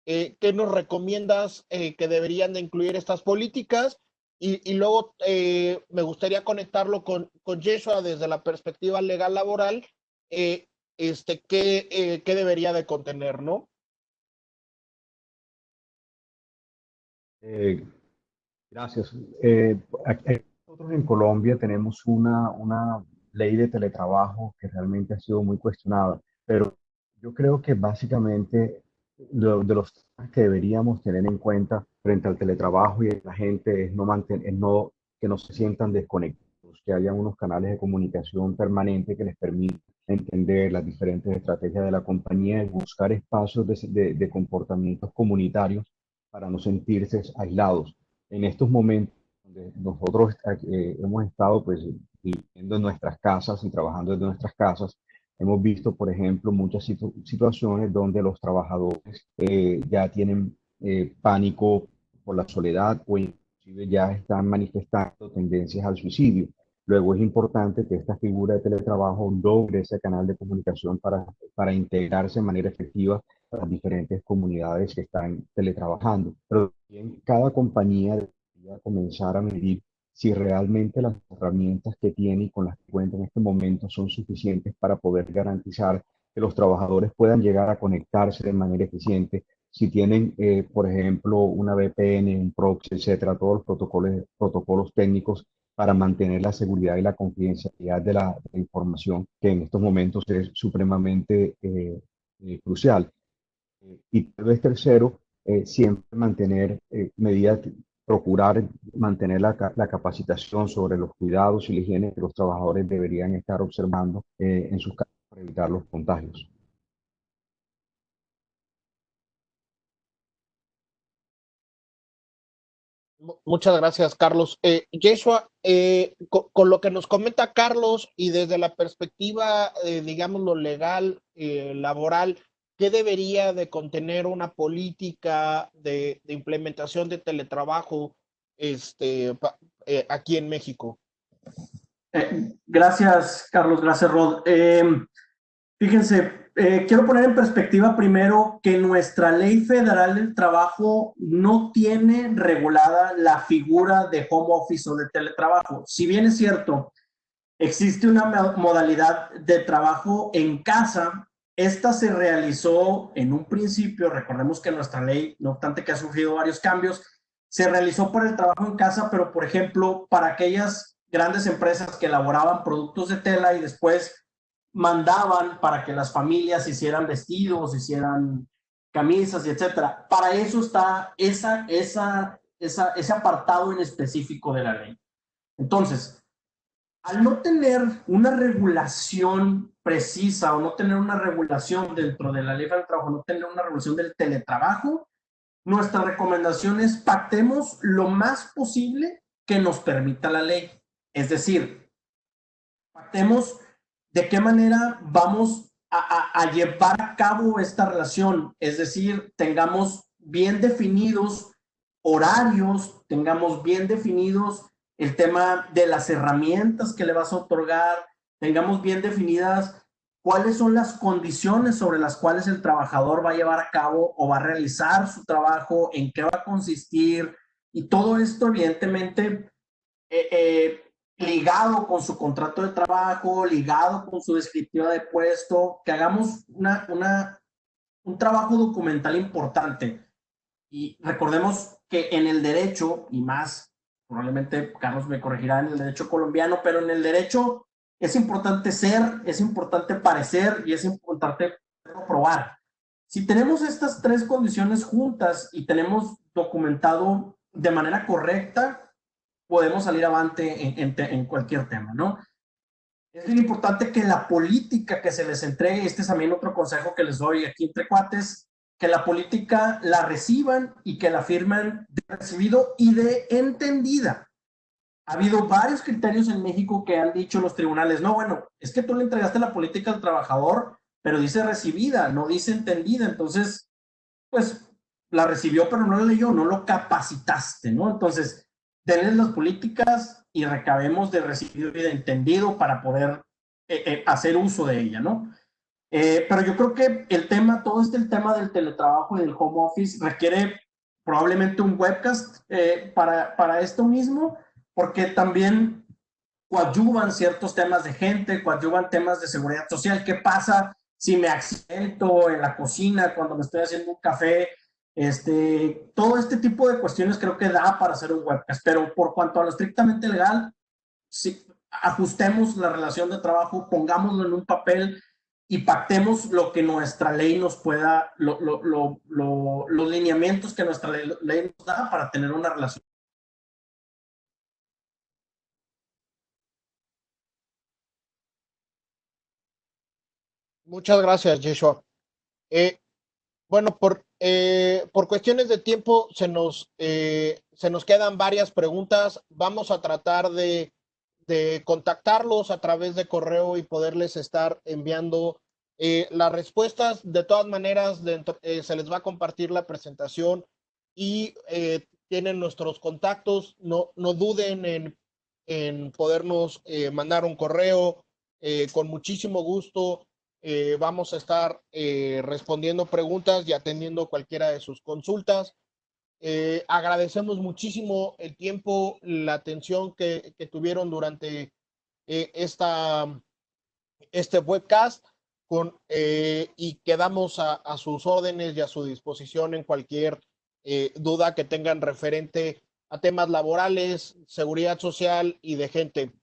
¿qué nos recomiendas que deberían de incluir estas políticas? Y luego me gustaría conectarlo con Yeshua desde la perspectiva legal laboral. ¿Qué debería de contener, no? Gracias. Nosotros en Colombia tenemos una ley de teletrabajo que realmente ha sido muy cuestionada, pero yo creo que básicamente de los temas que deberíamos tener en cuenta frente al teletrabajo y a la gente es que no se sientan desconectados, que haya unos canales de comunicación permanente que les permitan entender las diferentes estrategias de la compañía y buscar espacios de comportamientos comunitarios para no sentirse aislados. En estos momentos donde nosotros hemos estado pues viviendo en nuestras casas y trabajando desde nuestras casas, hemos visto, por ejemplo, muchas situaciones donde los trabajadores ya tienen pánico por la soledad o inclusive ya están manifestando tendencias al suicidio. Luego es importante que esta figura de teletrabajo logre ese canal de comunicación para integrarse de manera efectiva a las diferentes comunidades que están teletrabajando. Pero también cada compañía debería comenzar a medir si realmente las herramientas que tiene y con las que cuenta en este momento son suficientes para poder garantizar que los trabajadores puedan llegar a conectarse de manera eficiente, si tienen, por ejemplo, una VPN, un proxy, etcétera, todos los protocolos técnicos para mantener la seguridad y la confidencialidad de la información, que en estos momentos es supremamente crucial. Y tal vez tercero, siempre mantener medidas procurar mantener la capacitación sobre los cuidados y la higiene que los trabajadores deberían estar observando en sus casas para evitar los contagios. Muchas gracias, Carlos. Yeshua, con lo que nos comenta Carlos y desde la perspectiva, digamos, lo legal, laboral, ¿qué debería de contener una política de implementación de teletrabajo aquí en México? Gracias, Carlos. Gracias, Rod. Fíjense, quiero poner en perspectiva primero que nuestra Ley Federal del Trabajo no tiene regulada la figura de home office o de teletrabajo. Si bien es cierto, existe una modalidad de trabajo en casa, esta se realizó en un principio, recordemos que nuestra ley, no obstante que ha sufrido varios cambios, se realizó por el trabajo en casa, pero por ejemplo, para aquellas grandes empresas que elaboraban productos de tela y después mandaban para que las familias hicieran vestidos, hicieran camisas y etcétera. Para eso está ese apartado en específico de la ley. Entonces, al no tener una regulación precisa o no tener una regulación dentro de la ley del trabajo, no tener una regulación del teletrabajo, nuestra recomendación es pactemos lo más posible que nos permita la ley. Es decir, pactemos de qué manera vamos a llevar a cabo esta relación. Es decir, tengamos bien definidos horarios, tengamos bien definidos el tema de las herramientas que le vas a otorgar, tengamos bien definidas cuáles son las condiciones sobre las cuales el trabajador va a llevar a cabo o va a realizar su trabajo, en qué va a consistir, y todo esto evidentemente ligado con su contrato de trabajo, ligado con su descriptiva de puesto, que hagamos un trabajo documental importante. Y recordemos que en el derecho, y más, probablemente Carlos me corregirá, en el derecho colombiano, pero en el derecho es importante ser, es importante parecer y es importante probar. Si tenemos estas tres condiciones juntas y tenemos documentado de manera correcta, podemos salir avante en cualquier tema, ¿no? Es bien importante que la política que se les entregue, este es también otro consejo que les doy aquí entre cuates, que la política la reciban y que la firmen de recibido y de entendida. Ha habido varios criterios en México que han dicho los tribunales, no, bueno, es que tú le entregaste la política al trabajador, pero dice recibida, no dice entendida, entonces, pues, la recibió, pero no la leyó, no lo capacitaste, ¿no? Entonces, denles las políticas y recabemos de recibido y de entendido para poder hacer uso de ella, ¿no? Pero yo creo que el tema, todo el tema del teletrabajo y del home office requiere probablemente un webcast para esto mismo, porque también coadyuvan ciertos temas de gente, coadyuvan temas de seguridad social. ¿Qué pasa si me accidento en la cocina cuando me estoy haciendo un café? Todo este tipo de cuestiones creo que da para hacer un webcast, pero por cuanto a lo estrictamente legal, sí, ajustemos la relación de trabajo, pongámoslo en un papel y pactemos lo que nuestra ley nos pueda, los lineamientos que nuestra ley nos da para tener una relación. Muchas gracias, Yeshua. Bueno, por cuestiones de tiempo se nos quedan varias preguntas. Vamos a tratar de contactarlos a través de correo y poderles estar enviando las respuestas. De todas maneras, se les va a compartir la presentación y tienen nuestros contactos. No duden en podernos mandar un correo con muchísimo gusto. Vamos a estar respondiendo preguntas y atendiendo cualquiera de sus consultas. Agradecemos muchísimo el tiempo, la atención que tuvieron durante este webcast y quedamos a sus órdenes y a su disposición en cualquier duda que tengan referente a temas laborales, seguridad social y de gente.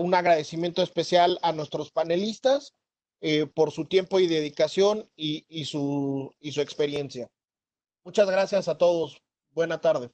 Un agradecimiento especial a nuestros panelistas por su tiempo y dedicación y su experiencia. Muchas gracias a todos. Buena tarde.